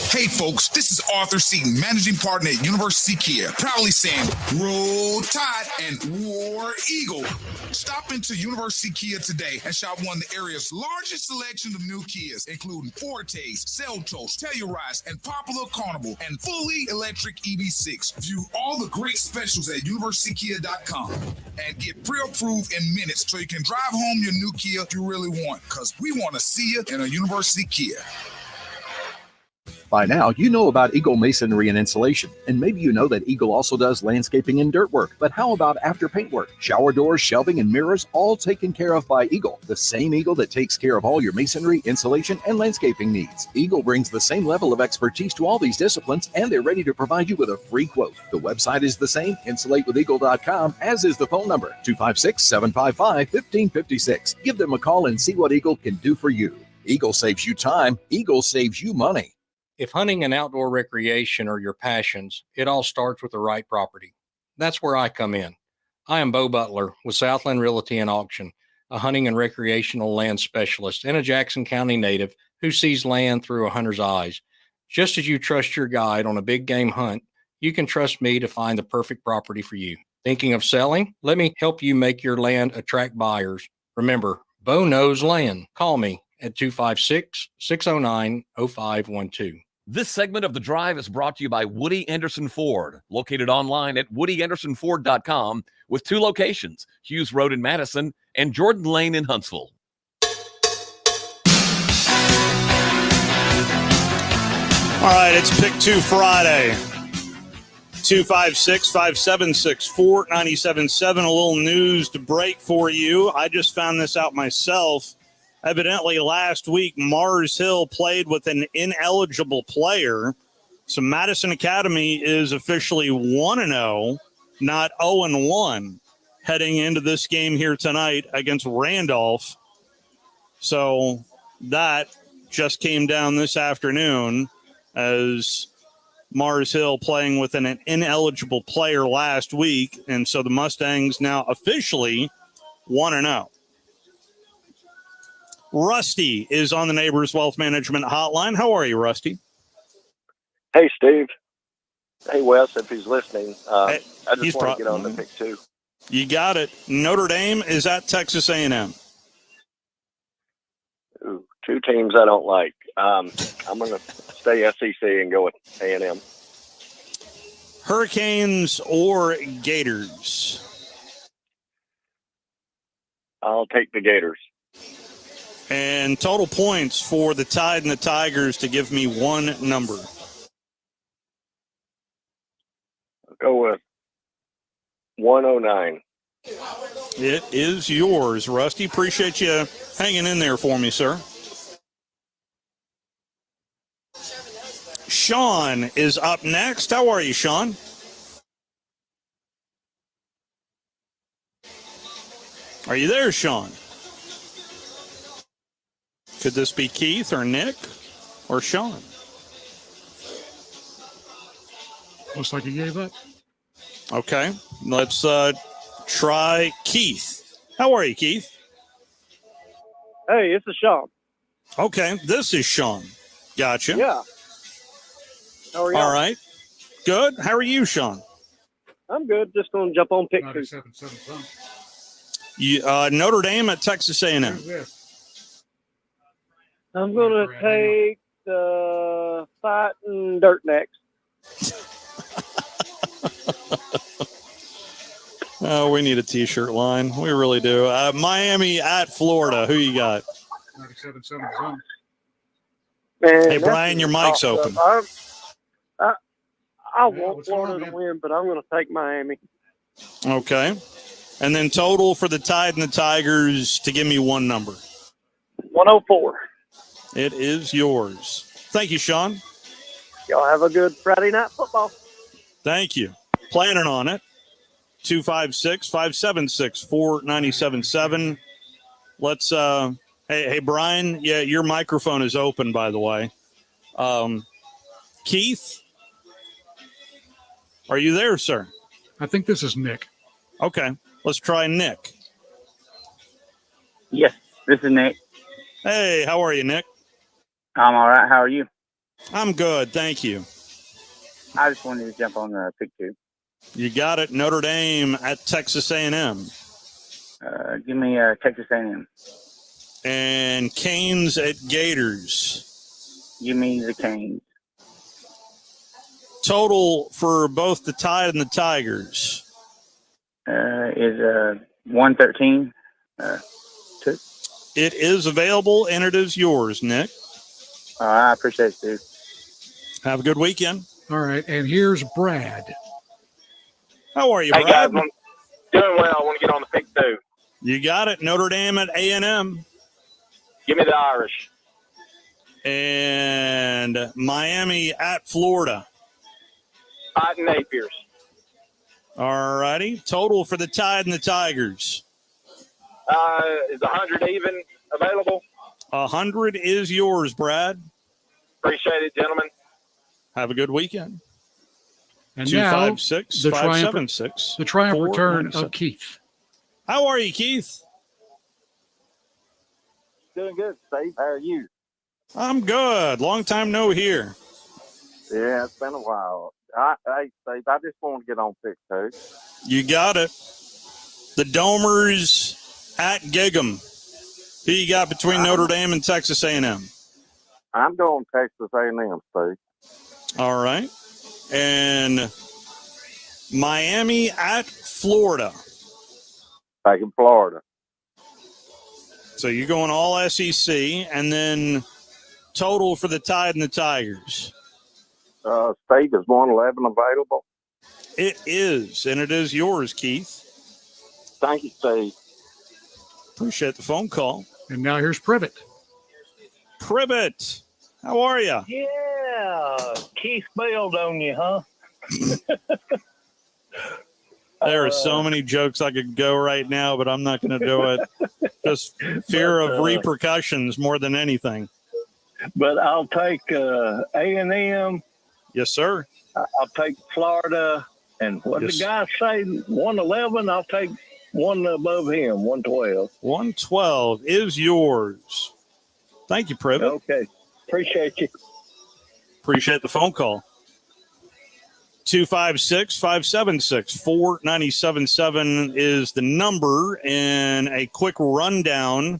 Hey folks, this is Arthur Seaton, managing partner at University Kia, proudly saying Roll Tide and War Eagle. Stop into University Kia today and shop one of the area's largest selection of new Kias, including Fortes, Seltos, Telluride, and Popular Carnival, and fully electric EV6. View all the great specials at universitykia.com and get pre-approved in minutes so you can drive home your new Kia you really want, because we want to see you in a University Kia. By now, you know about Eagle Masonry and Insulation, and maybe you know that Eagle also does landscaping and dirt work. But how about after paint work? Shower doors, shelving, and mirrors, all taken care of by Eagle, the same Eagle that takes care of all your masonry, insulation, and landscaping needs. Eagle brings the same level of expertise to all these disciplines, and they're ready to provide you with a free quote. The website is the same, insulatewitheagle.com, as is the phone number, 256-755-1556. Give them a call and see what Eagle can do for you. Eagle saves you time. Eagle saves you money. If hunting and outdoor recreation are your passions, it all starts with the right property. That's where I come in. I am Bo Butler with Southland Realty and Auction, a hunting and recreational land specialist and a Jackson County native who sees land through a hunter's eyes. Just as you trust your guide on a big game hunt, you can trust me to find the perfect property for you. Thinking of selling? Let me help you make your land attract buyers. Remember, Bo knows land. Call me at 256-609-0512. This segment of The Drive is brought to you by Woody Anderson Ford, located online at woodyAndersonFord.com with 2 locations, Hughes Road in Madison and Jordan Lane in Huntsville. All right, it's Pick 2 Friday. 256-576-4977. A little news to break for you. I just found this out myself. Evidently, last week, Mars Hill played with an ineligible player. So Madison Academy is officially 1-0, not 0-1, heading into this game here tonight against Randolph. So that just came down this afternoon as Mars Hill playing with an ineligible player last week. And so the Mustangs now officially 1-0. Rusty is on the Neighbors Wealth Management Hotline. How are you, Rusty? Hey, Steve. Hey, Wes, if he's listening. I just want to get on the Pick 2. You got it. Notre Dame is at Texas A&M. Ooh, 2 teams I don't like. I'm going to stay SEC and go with A&M. Hurricanes or Gators? I'll take the Gators. And total points for the Tide and the Tigers to give me one number. I'll go with 109. It is yours, Rusty. Appreciate you hanging in there for me, sir. Sean is up next. How are you, Sean? Are you there, Sean? Could this be Keith or Nick or Sean? Looks like he gave up. Okay, let's try Keith. How are you, Keith? Hey, this is Sean. Okay, this is Sean. Gotcha. Yeah. How are you? All right. Good. How are you, Sean? I'm good. Just going to jump on pick two. Notre Dame at Texas A&M. I'm going to take the Fighting Dirt next. Oh, we need a T-shirt line. We really do. Miami at Florida. Who you got? 97.7 zone. Man, hey, Brian, your mic's open. I want Florida to win, but I'm going to take Miami. Okay. And then total for the Tide and the Tigers to give me one number. 104. It is yours. Thank you, Sean. Y'all have a good Friday night football. Thank you. Planning on it. 256-576-4977. Let's hey Brian, yeah, your microphone is open, by the way. Keith, are you there, sir? I think this is Nick. Okay, let's try Nick. Yes, this is Nick. Hey, how are you, Nick? I'm all right. How are you? I'm good, thank you. I just wanted to jump on the pick two. You got it. Notre Dame at Texas A&M. Give me Texas A&M. And Canes at Gators. Give me the Canes. Total for both the Tide and the Tigers. Is 113. Two. It is available, and it is yours, Nick. I appreciate it, dude. Have a good weekend. All right, and here's Brad. How are you, Hey, Brad? guys, doing well. I want to get on the pick two. You got it. Notre Dame at A&M. Give me the Irish. And Miami at Florida. Fighting Napiers. All righty. Total for the Tide and the Tigers. Is 100 even available? 100 is yours, Brad. Appreciate it, gentlemen. Have a good weekend. And now, 256-576. the triumph return of Keith. How are you, Keith? Doing good, Steve. How are you? I'm good. Long time no here. Yeah, it's been a while. Hey, Steve, I just want to get on pick two. You got it. The Domers at Gig'em. Who you got between Notre Dame and Texas A&M? I'm going Texas A&M, Steve. All right. And Miami at Florida. Taking Florida. So you're going all SEC, and then total for the Tide and the Tigers. Steve, is 111 available? It is, and it is yours, Keith. Thank you, Steve. Appreciate the phone call. And now here's Privet. Privet, how are you? Yeah, Keith bailed on you, huh? There are so many jokes I could go right now, but I'm not going to do it. Just fear of repercussions more than anything. But I'll take A&M. Yes, sir. I'll take Florida. And what Yes. the guy say? 111. I'll take one above him. 112. 112 is yours. Thank you, Privet. Okay. Appreciate you. Appreciate the phone call. 256-576-4977 is the number, and a quick rundown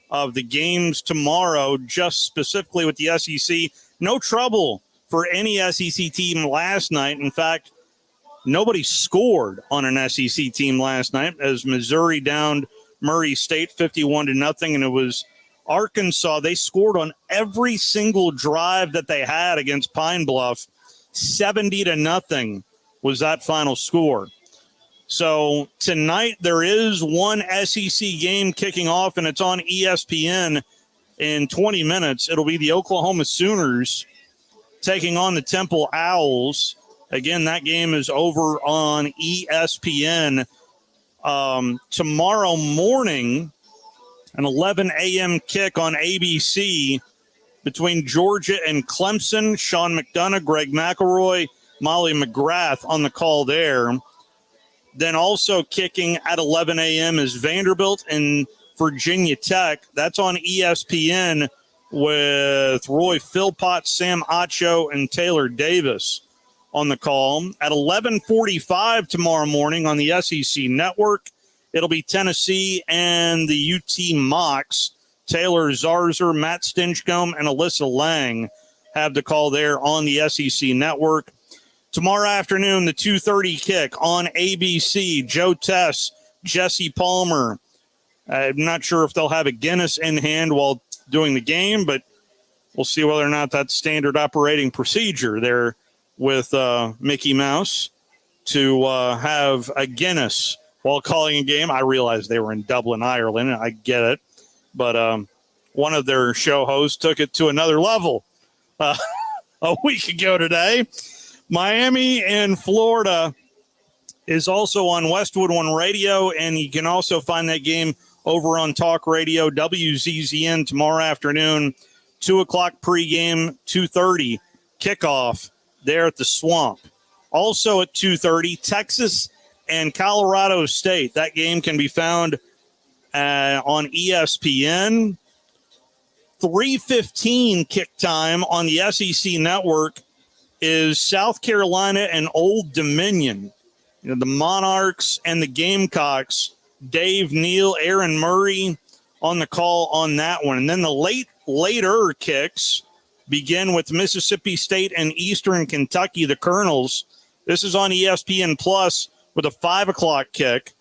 of the games tomorrow, just specifically with the SEC. No trouble for any SEC team last night. In fact, nobody scored on an SEC team last night as Missouri downed Murray State 51-0, and it was Arkansas, they scored on every single drive that they had against Pine Bluff. 70-0 was that final score. So tonight there is one SEC game kicking off, and it's on ESPN in 20 minutes. It'll be the Oklahoma Sooners taking on the Temple Owls. Again, that game is over on ESPN. Tomorrow morning, an 11 a.m. kick on ABC between Georgia and Clemson. Sean McDonough, Greg McElroy, Molly McGrath on the call there. Then also kicking at 11 a.m. is Vanderbilt and Virginia Tech. That's on ESPN with Roy Philpott, Sam Acho, and Taylor Davis on the call. At 11:45 tomorrow morning on the SEC Network, it'll be Tennessee and the UT Mocs. Taylor Zarzer, Matt Stinchcomb, and Alyssa Lang have the call there on the SEC Network. Tomorrow afternoon, the 2:30 kick on ABC. Joe Tess, Jesse Palmer. I'm not sure if they'll have a Guinness in hand while doing the game, but we'll see whether or not that's standard operating procedure there with Mickey Mouse to have a Guinness while calling a game. I realized they were in Dublin, Ireland, and I get it. But one of their show hosts took it to another level a week ago today. Miami in Florida is also on Westwood One Radio, and you can also find that game over on Talk Radio, WZZN, tomorrow afternoon, 2 o'clock pregame, 2:30 kickoff there at the Swamp. Also at 2:30, Texas and Colorado State. That game can be found on ESPN. 3:15 kick time on the SEC Network is South Carolina and Old Dominion. You know, the Monarchs and the Gamecocks. Dave Neal, Aaron Murray on the call on that one. And then the later kicks begin with Mississippi State and Eastern Kentucky, the Colonels. This is on ESPN Plus with a 5 o'clock kick.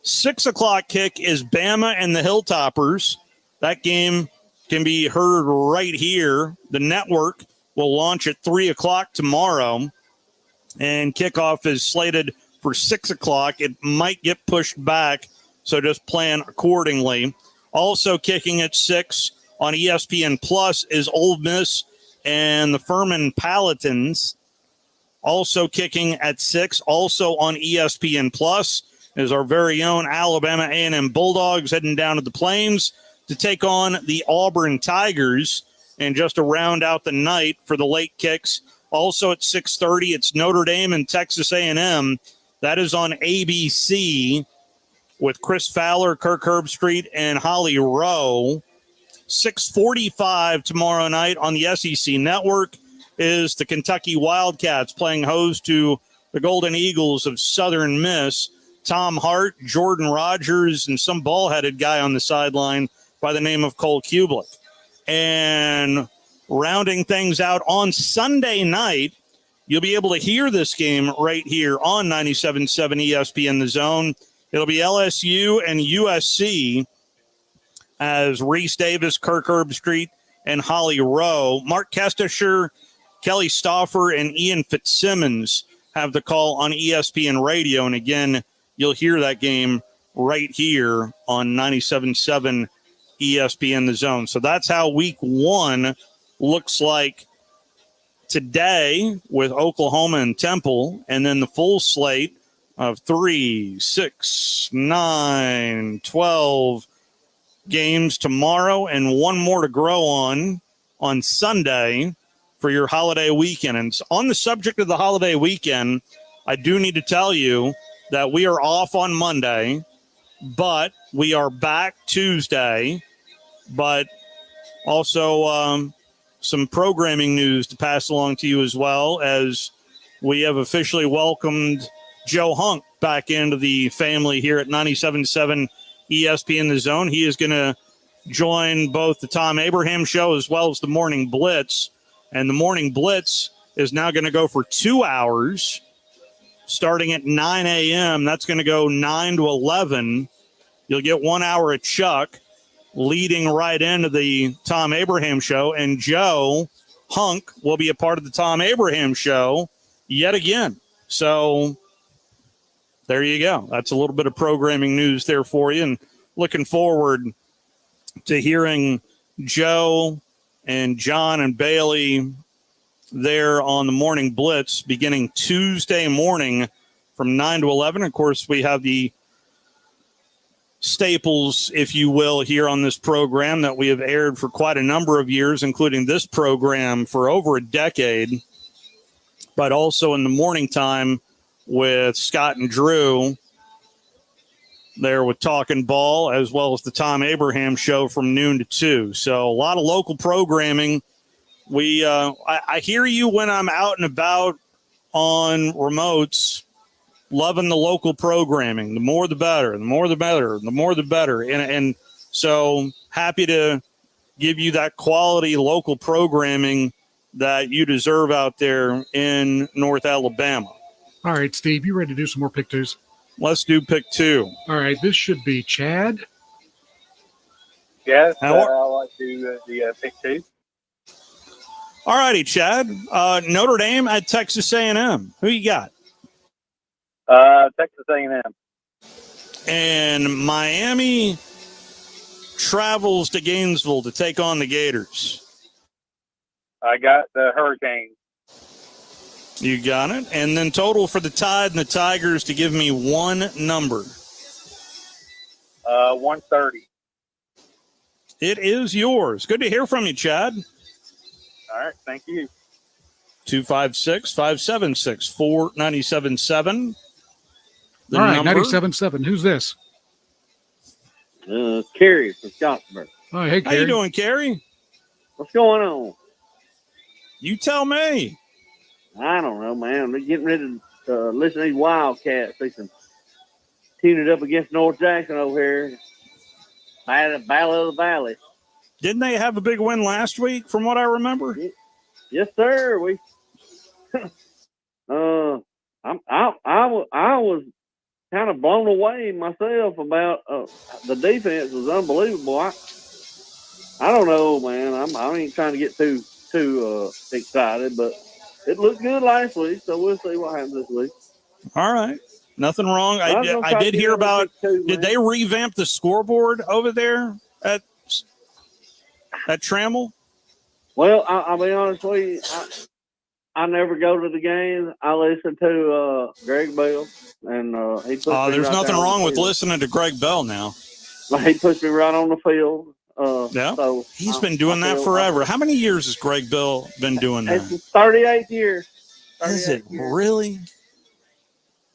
6 o'clock kick is Bama and the Hilltoppers. That game can be heard right here. The network will launch at 3 o'clock tomorrow, and kickoff is slated for 6 o'clock. It might get pushed back, so just plan accordingly. Also kicking at 6 on ESPN Plus is Ole Miss and the Furman Paladins. Also kicking at 6, also on ESPN Plus, is our very own Alabama A&M Bulldogs heading down to the Plains to take on the Auburn Tigers. And just to round out the night for the late kicks, also at 6:30, it's Notre Dame and Texas A&M. That is on ABC with Chris Fowler, Kirk Herbstreit, and Holly Rowe. 6:45 tomorrow night on the SEC Network is the Kentucky Wildcats playing host to the Golden Eagles of Southern Miss. Tom Hart, Jordan Rogers, and some ball-headed guy on the sideline by the name of Cole Kublik. And rounding things out on Sunday night, you'll be able to hear this game right here on 97.7 ESPN The Zone. It'll be LSU and USC as Reese Davis, Kirk Herbstreit, and Holly Rowe. Mark Kestisher, Kelly Stauffer, and Ian Fitzsimmons have the call on ESPN Radio. And again, you'll hear that game right here on 97.7 ESPN The Zone. So that's how week one looks like today with Oklahoma and Temple, and then the full slate of 3, 6, 9, 12 games tomorrow, and one more to grow on Sunday for your holiday weekend. And on the subject of the holiday weekend, I do need to tell you that we are off on Monday, but we are back Tuesday. But also some programming news to pass along to you as well, as we have officially welcomed Joe Hunk back into the family here at 97.7 ESPN The Zone. He is going to join both the Tom Abraham Show as well as the Morning Blitz. And the Morning Blitz is now going to go for 2 hours, starting at 9 a.m. That's going to go 9 to 11. You'll get 1 hour of Chuck. leading right into the Tom Abraham Show, and Joe Hunk will be a part of the Tom Abraham Show yet again. So there you go. That's a little bit of programming news there for you, and looking forward to hearing Joe and John and Bailey there on the Morning Blitz beginning Tuesday morning from 9 to 11. Of course, we have the staples, if you will, here on this program that we have aired for quite a number of years, including this program for over a decade, but also in the morning time with Scott and Drew there with Talking Ball, as well as the Tom Abraham Show from noon to 2. So a lot of local programming. I hear you when I'm out and about on remotes, loving the local programming. The more the better, the more the better, the more the better. And so happy to give you that quality local programming that you deserve out there in North Alabama. All right, Steve, you ready to do some more pick twos? Let's do pick two. All right, this should be Chad. Yes, I like to the pick two. All righty, Chad. Notre Dame at Texas A&M. Who you got? Texas A&M. And Miami travels to Gainesville to take on the Gators. I got the Hurricanes. You got it. And then total for the Tide and the Tigers to give me one number. 130. It is yours. Good to hear from you, Chad. All right, thank you. 256-576-4977. All right, 97.7. Who's this? Kerry from Scottsburg. Oh, hey, Kerry. How you doing, Kerry? What's going on? You tell me. I don't know, man. We're getting ready to listen to these Wildcats. They can tune it up against North Jackson over here. Battle of the Valley. Didn't they have a big win last week, from what I remember? Yes, sir. We. I was kind of blown away myself about the defense was unbelievable. I don't know, man. I ain't trying to get too excited, but it looked good last week, so we'll see what happens this week. All right. Nothing wrong. I did hear about, did they revamp the scoreboard over there at Trammell? Well, I'll be honest with you. I never go to the games. I listen to Greg Bell, and he puts me there's right nothing down wrong the with field. listening to Greg Bell now. He puts me right on the field. Yeah, so he's been doing that forever. How many years has Greg Bell been doing that? It's 38 years. Is it really?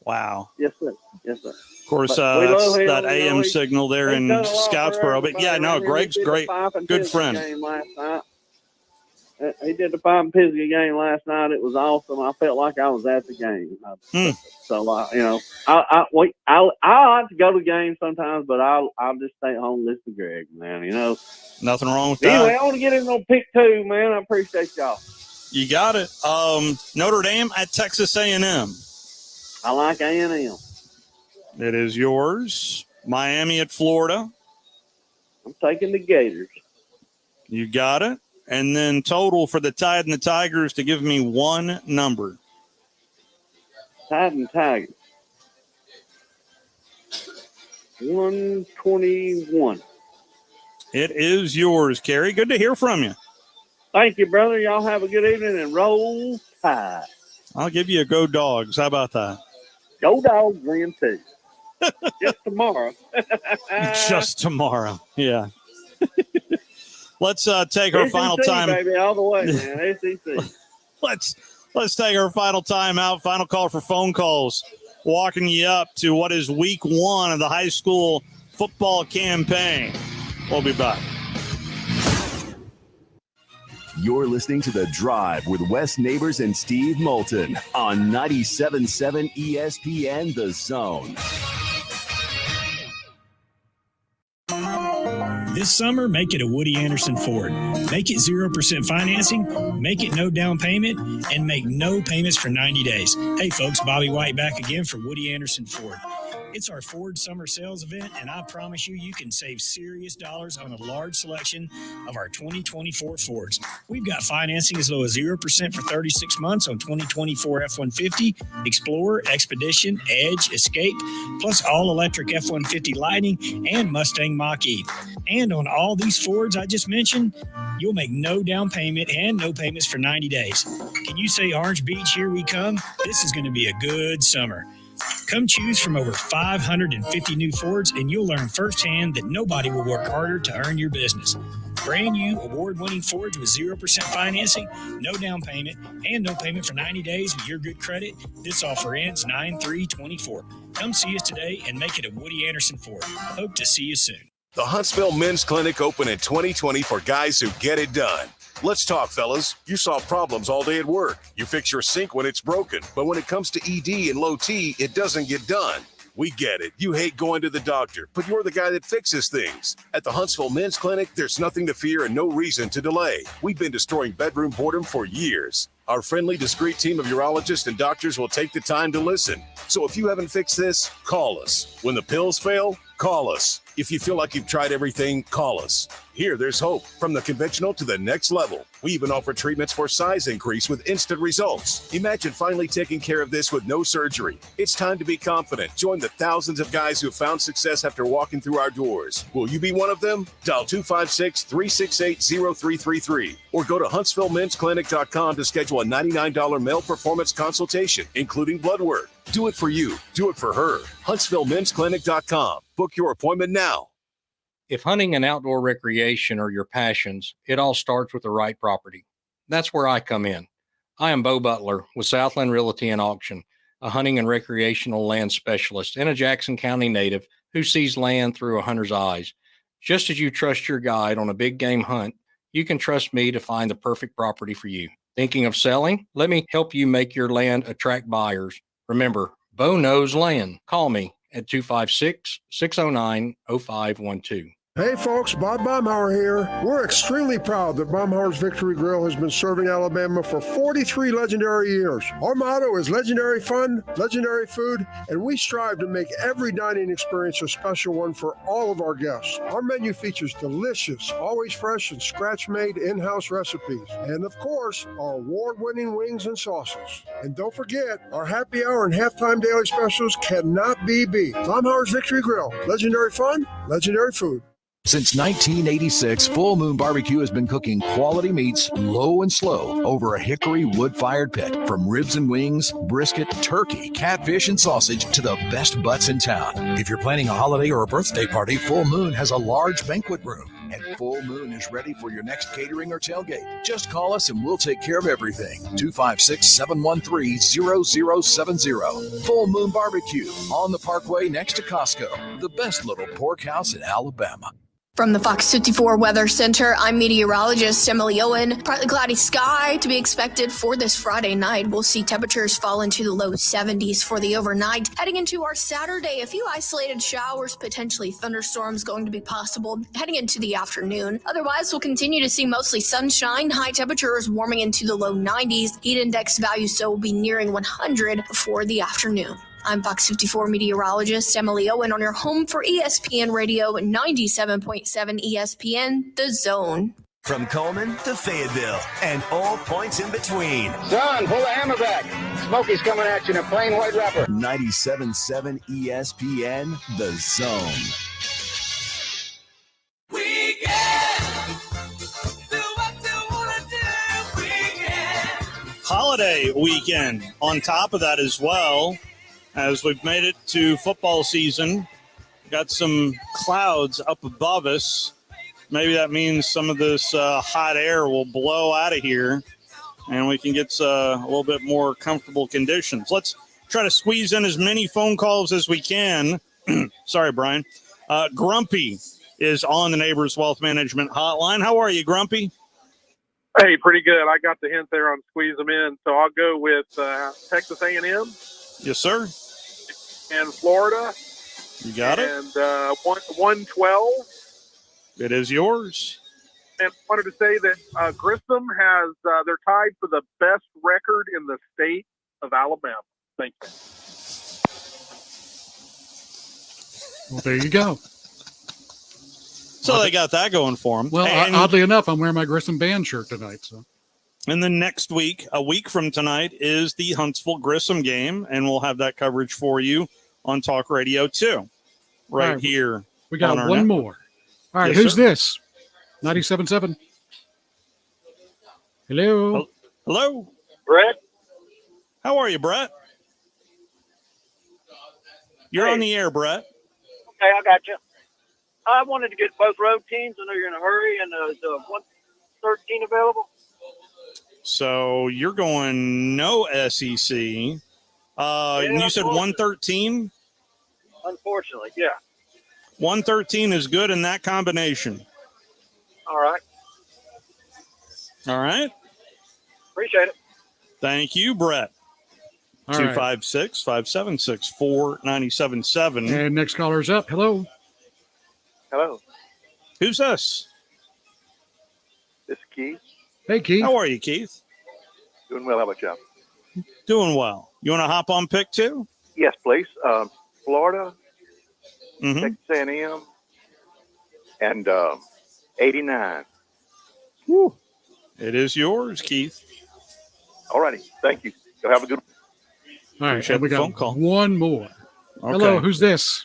Wow. Yes, sir. Yes, sir. Of course, But we that's love him. that We AM know signal there in he's done a lot for Scottsboro. But yeah, no, everybody. Greg's He did the great, Fife and good Pisgah friend. game last night. He did the Fife and Pisgah game last night. It was awesome. I felt like I was at the game. So, I like to go to games sometimes, but I'll just stay at home and listen to Greg, man. Nothing wrong with that. Anyway, I want to get in on pick two, man. I appreciate y'all. You got it. Notre Dame at Texas A&M. I like A&M. It is yours. Miami at Florida. I'm taking the Gators. You got it. And then total for the Tide and the Tigers to give me one number. Tide and Tigers. 121. It is yours, Kerry. Good to hear from you. Thank you, brother. Y'all have a good evening and roll Tide. I'll give you a go Dogs. How about that? Go Dogs then too. Just tomorrow. Just tomorrow. Yeah. Let's take our final time. Baby, all the way, man. SEC. Let's take our final time out. Final call for phone calls. Walking you up to what is week one of the high school football campaign. We'll be back. You're listening to The Drive with Wes Neighbors and Steve Moulton on 97.7 ESPN The Zone. This summer, make it a Woody Anderson Ford. Make it 0% financing, make it no down payment, and make no payments for 90 days. Hey, folks, Bobby White back again for Woody Anderson Ford. It's our Ford Summer Sales event, and I promise you can save serious dollars on a large selection of our 2024 Fords. We've got financing as low as 0% for 36 months on 2024 F-150, Explorer, Expedition, Edge, Escape, plus all-electric F-150 Lightning and Mustang Mach-E. And on all these Fords I just mentioned, you'll make no down payment and no payments for 90 days. Can you say Orange Beach, here we come? This is going to be a good summer. Come choose from over 550 new Fords, and you'll learn firsthand that nobody will work harder to earn your business. Brand new award-winning Fords with 0% financing, no down payment, and no payment for 90 days with your good credit. This offer ends 9/3/24. Come see us today and make it a Woody Anderson Ford. Hope to see you soon. The Huntsville Men's Clinic opened in 2020 for guys who get it done. Let's talk, fellas. You solve problems all day at work. You fix your sink when it's broken. But when it comes to ED and low T, it doesn't get done. We get it. You hate going to the doctor, but you're the guy that fixes things. At the Huntsville Men's Clinic, there's nothing to fear and no reason to delay. We've been destroying bedroom boredom for years. Our friendly, discreet team of urologists and doctors will take the time to listen. So if you haven't fixed this, call us. When the pills fail, call us. If you feel like you've tried everything, call us. Here, there's hope. From the conventional to the next level. We even offer treatments for size increase with instant results. Imagine finally taking care of this with no surgery. It's time to be confident. Join the thousands of guys who have found success after walking through our doors. Will you be one of them? Dial 256-368-0333 or go to HuntsvilleMen'sClinic.com to schedule a $99 male performance consultation, including blood work. Do it for you. Do it for her. HuntsvilleMen'sClinic.com. Book your appointment now. If hunting and outdoor recreation are your passions, it all starts with the right property. That's where I come in. I am Bo Butler with Southland Realty and Auction, a hunting and recreational land specialist and a Jackson County native who sees land through a hunter's eyes. Just as you trust your guide on a big game hunt, you can trust me to find the perfect property for you. Thinking of selling? Let me help you make your land attract buyers. Remember, Bo knows land. Call me at 256-609-0512. Hey folks, Bob Baumhauer here. We're extremely proud that Baumhauer's Victory Grill has been serving Alabama for 43 legendary years. Our motto is legendary fun, legendary food, and we strive to make every dining experience a special one for all of our guests. Our menu features delicious, always fresh and scratch-made in-house recipes. And of course, our award-winning wings and sauces. And don't forget, our happy hour and halftime daily specials cannot be beat. Baumhauer's Victory Grill, legendary fun, legendary food. Since 1986, Full Moon Barbecue has been cooking quality meats low and slow over a hickory wood-fired pit. From ribs and wings, brisket, turkey, catfish, and sausage to the best butts in town. If you're planning a holiday or a birthday party, Full Moon has a large banquet room. And Full Moon is ready for your next catering or tailgate. Just call us and we'll take care of everything. 256-713-0070. Full Moon Barbecue on the Parkway next to Costco. The best little pork house in Alabama. From the Fox 54 Weather Center, I'm meteorologist Emily Owen. Partly cloudy sky to be expected for this Friday night. We'll see temperatures fall into the low 70s for the overnight. Heading into our Saturday, a few isolated showers, potentially thunderstorms going to be possible heading into the afternoon. Otherwise, we'll continue to see mostly sunshine. High temperatures warming into the low 90s. Heat index value so will be nearing 100 for the afternoon. I'm Fox 54 meteorologist Emily Owen on your home for ESPN Radio 97.7 ESPN, The Zone. From Coleman to Fayetteville and all points in between. Son, pull the hammer back. Smokey's coming at you in a plain white wrapper. 97.7 ESPN, The Zone. Holiday weekend on top of that as well. As we've made it to football season, got some clouds up above us. Maybe that means some of this hot air will blow out of here and we can get a little bit more comfortable conditions. Let's try to squeeze in as many phone calls as we can. Sorry, Brian. Grumpy is on the Neighbors Wealth Management Hotline. How are you, Grumpy? Hey, pretty good. I got the hint there on squeeze them in, so I'll go with Texas A&M. Yes, sir. And Florida. You got it. And 112. It is yours. And I wanted to say that Grissom has, they're tied for the best record in the state of Alabama. Thank you. Well, there you go. So they got that going for them. Well, oddly enough, I'm wearing my Grissom Band shirt tonight. So. And then next week, a week from tonight, is the Huntsville Grissom game, and we'll have that coverage for you on Talk Radio 2 right here. We got on one more. All right, Yes, who's sir. this? 97.7. Hello. Hello. Brett? How are you, Brett? You're on the air, Brett. Okay, I got you. I wanted to get both road teams. I know you're in a hurry, and is 113 available? So you're going no SEC. And you said 113? Unfortunately, yeah. 113 is good in that combination. All right. All right. Appreciate it. Thank you, Brett. All right. 256-576-4977. And next caller's up. Hello. Hello. Who's this? This is Keith. Hey, Keith. How are you, Keith? Doing well. How about you? Doing well. You want to hop on pick two? Yes, please. Florida, Mm-hmm. Texas A&M, and 89. Woo. It is yours, Keith. All righty. Thank you. You'll have a good one. All right, Appreciate and we the got phone call. one more. Okay. Hello, who's this?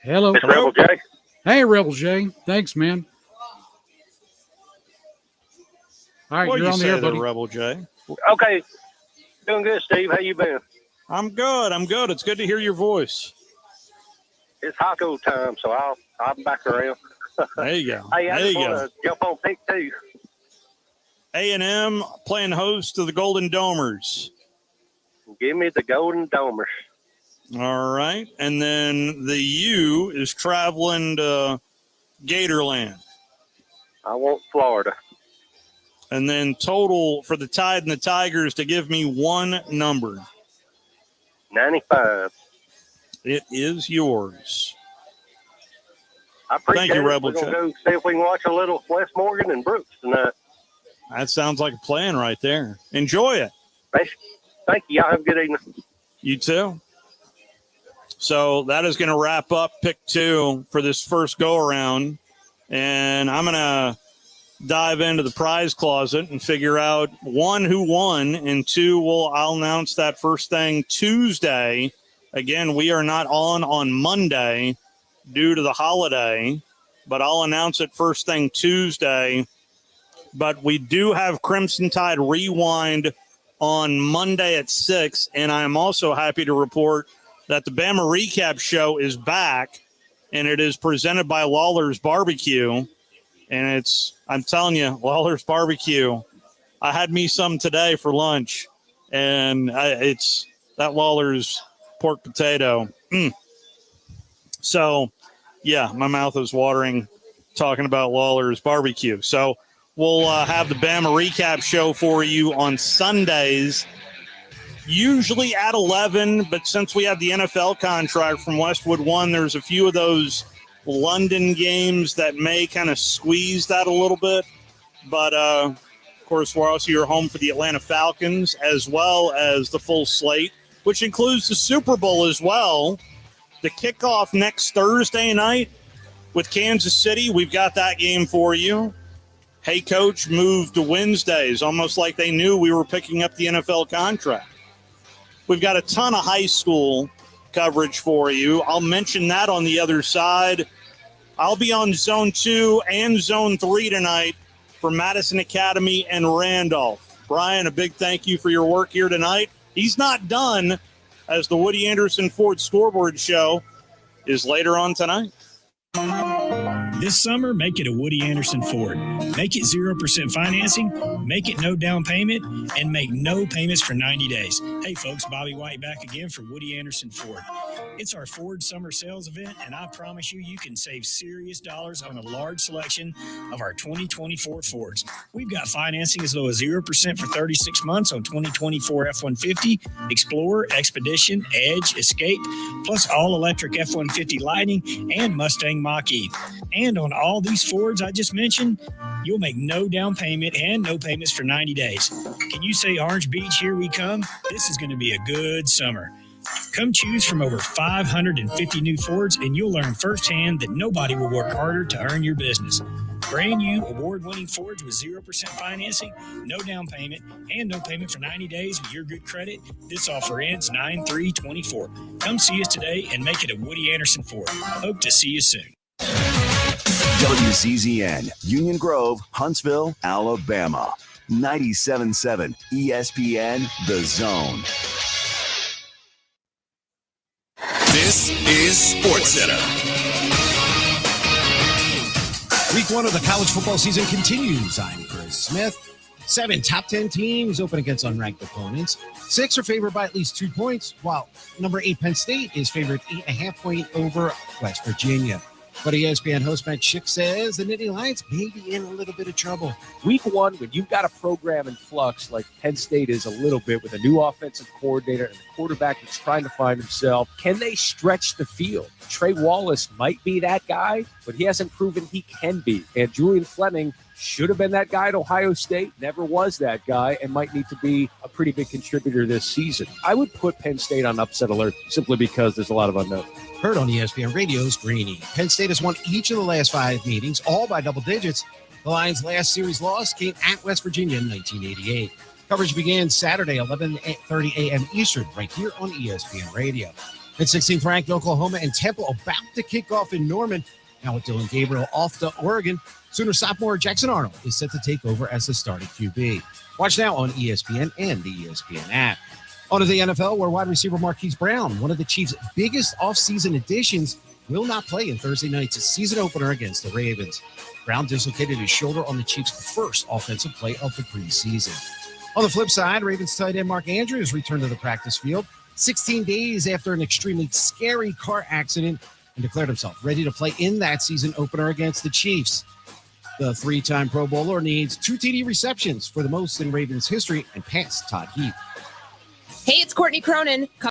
Hello. It's Rebel J. Hey, Rebel J. Thanks, man. All right, What you're you on the say air, there, buddy. Rebel J? Okay. Doing good, Steve. How you been? I'm good. It's good to hear your voice. It's Hocko time, so I'm back around. There you go. Hey, I There just you want go. to jump on pick two. A&M playing host to the Golden Domers. Give me the Golden Domers. All right. And then the U is traveling to Gatorland. I want Florida. And then total for the Tide and the Tigers to give me one number. 95. It is yours. I appreciate Thank you, it. Rebel We're going J. to go see if we can watch a little Wes Morgan and Brooks tonight. That sounds like a plan right there. Enjoy it. Thank you. Y'all have a good evening. You too. So that is going to wrap up pick two for this first go around. And I'm going to dive into the prize closet and figure out one, who won, and two, I'll announce that first thing Tuesday. Again, we are not on Monday due to the holiday, but I'll announce it first thing Tuesday. But we do have Crimson Tide Rewind on Monday at 6, and I am also happy to report that the Bama Recap Show is back, and it is presented by Lawler's Barbecue. And I'm telling you, Lawler's Barbecue, I had me some today for lunch, and it's that Lawler's pork potato. So, yeah, my mouth is watering talking about Lawler's Barbecue. So we'll have the Bama Recap Show for you on Sundays, usually at 11, but since we have the NFL contract from Westwood One, there's a few of those London games that may kind of squeeze that a little bit. But, of course, we're also your home for the Atlanta Falcons as well as the full slate, which includes the Super Bowl as well. The kickoff next Thursday night with Kansas City. We've got that game for you. Hey, Coach moved to Wednesdays, almost like they knew we were picking up the NFL contract. We've got a ton of high school coverage for you. I'll mention that on the other side. I'll be on Zone 2 and Zone 3 tonight for Madison Academy and Randolph. Brian, a big thank you for your work here tonight. He's not done, as the Woody Anderson Ford Scoreboard Show is later on tonight. This summer, make it a Woody Anderson Ford. Make it 0% financing, make it no down payment, and make no payments for 90 days. Hey, folks, Bobby White back again for Woody Anderson Ford. It's our Ford summer sales event, and I promise you can save serious dollars on a large selection of our 2024 Fords. We've got financing as low as 0% for 36 months on 2024 F-150, Explorer, Expedition, Edge, Escape, plus all-electric F-150 Lightning and Mustang Mach-E. And on all these Fords I just mentioned, you'll make no down payment and no payments for 90 days. Can you say Orange Beach, here we come? This is going to be a good summer. Come choose from over 550 new Fords, and you'll learn firsthand that nobody will work harder to earn your business. Brand new award-winning Fords with 0% financing, no down payment, and no payment for 90 days with your good credit. This offer ends 9/3/24. Come see us today and make it a Woody Anderson Ford. Hope to see you soon. WCZN, Union Grove, Huntsville, Alabama. 97.7 ESPN, The Zone. This is SportsCenter. Week 1 of the college football season continues. I'm Chris Smith. 7 top 10 teams open against unranked opponents. 6 are favored by at least 2 points, while number 8 Penn State is favored 8.5 point over West Virginia. But ESPN host Matt Schick says the Nittany Lions may be in a little bit of trouble. Week 1, when you've got a program in flux like Penn State is a little bit with a new offensive coordinator and a quarterback that's trying to find himself, can they stretch the field? Trey Wallace might be that guy, but he hasn't proven he can be. And Julian Fleming should have been that guy at Ohio State, never was that guy, and might need to be a pretty big contributor this season. I would put Penn State on upset alert simply because there's a lot of unknowns. Heard on ESPN Radio's Greeny. Penn State has won each of the last 5 meetings, all by double digits. The Lions' last series loss came at West Virginia in 1988. Coverage began Saturday, 11:30 a.m. Eastern, right here on ESPN Radio. At 16th ranked Oklahoma and Temple about to kick off in Norman. Now with Dylan Gabriel off to Oregon, Sooner sophomore Jackson Arnold is set to take over as the starting QB. Watch now on ESPN and the ESPN app. On to the NFL, where wide receiver Marquise Brown, one of the Chiefs' biggest offseason additions, will not play in Thursday night's season opener against the Ravens. Brown dislocated his shoulder on the Chiefs' first offensive play of the preseason. On the flip side, Ravens tight end Mark Andrews returned to the practice field 16 days after an extremely scary car accident and declared himself ready to play in that season opener against the Chiefs. The 3-time Pro Bowler needs 2 TD receptions for the most in Ravens history and passed Todd Heap. Hey, it's Courtney Cronin.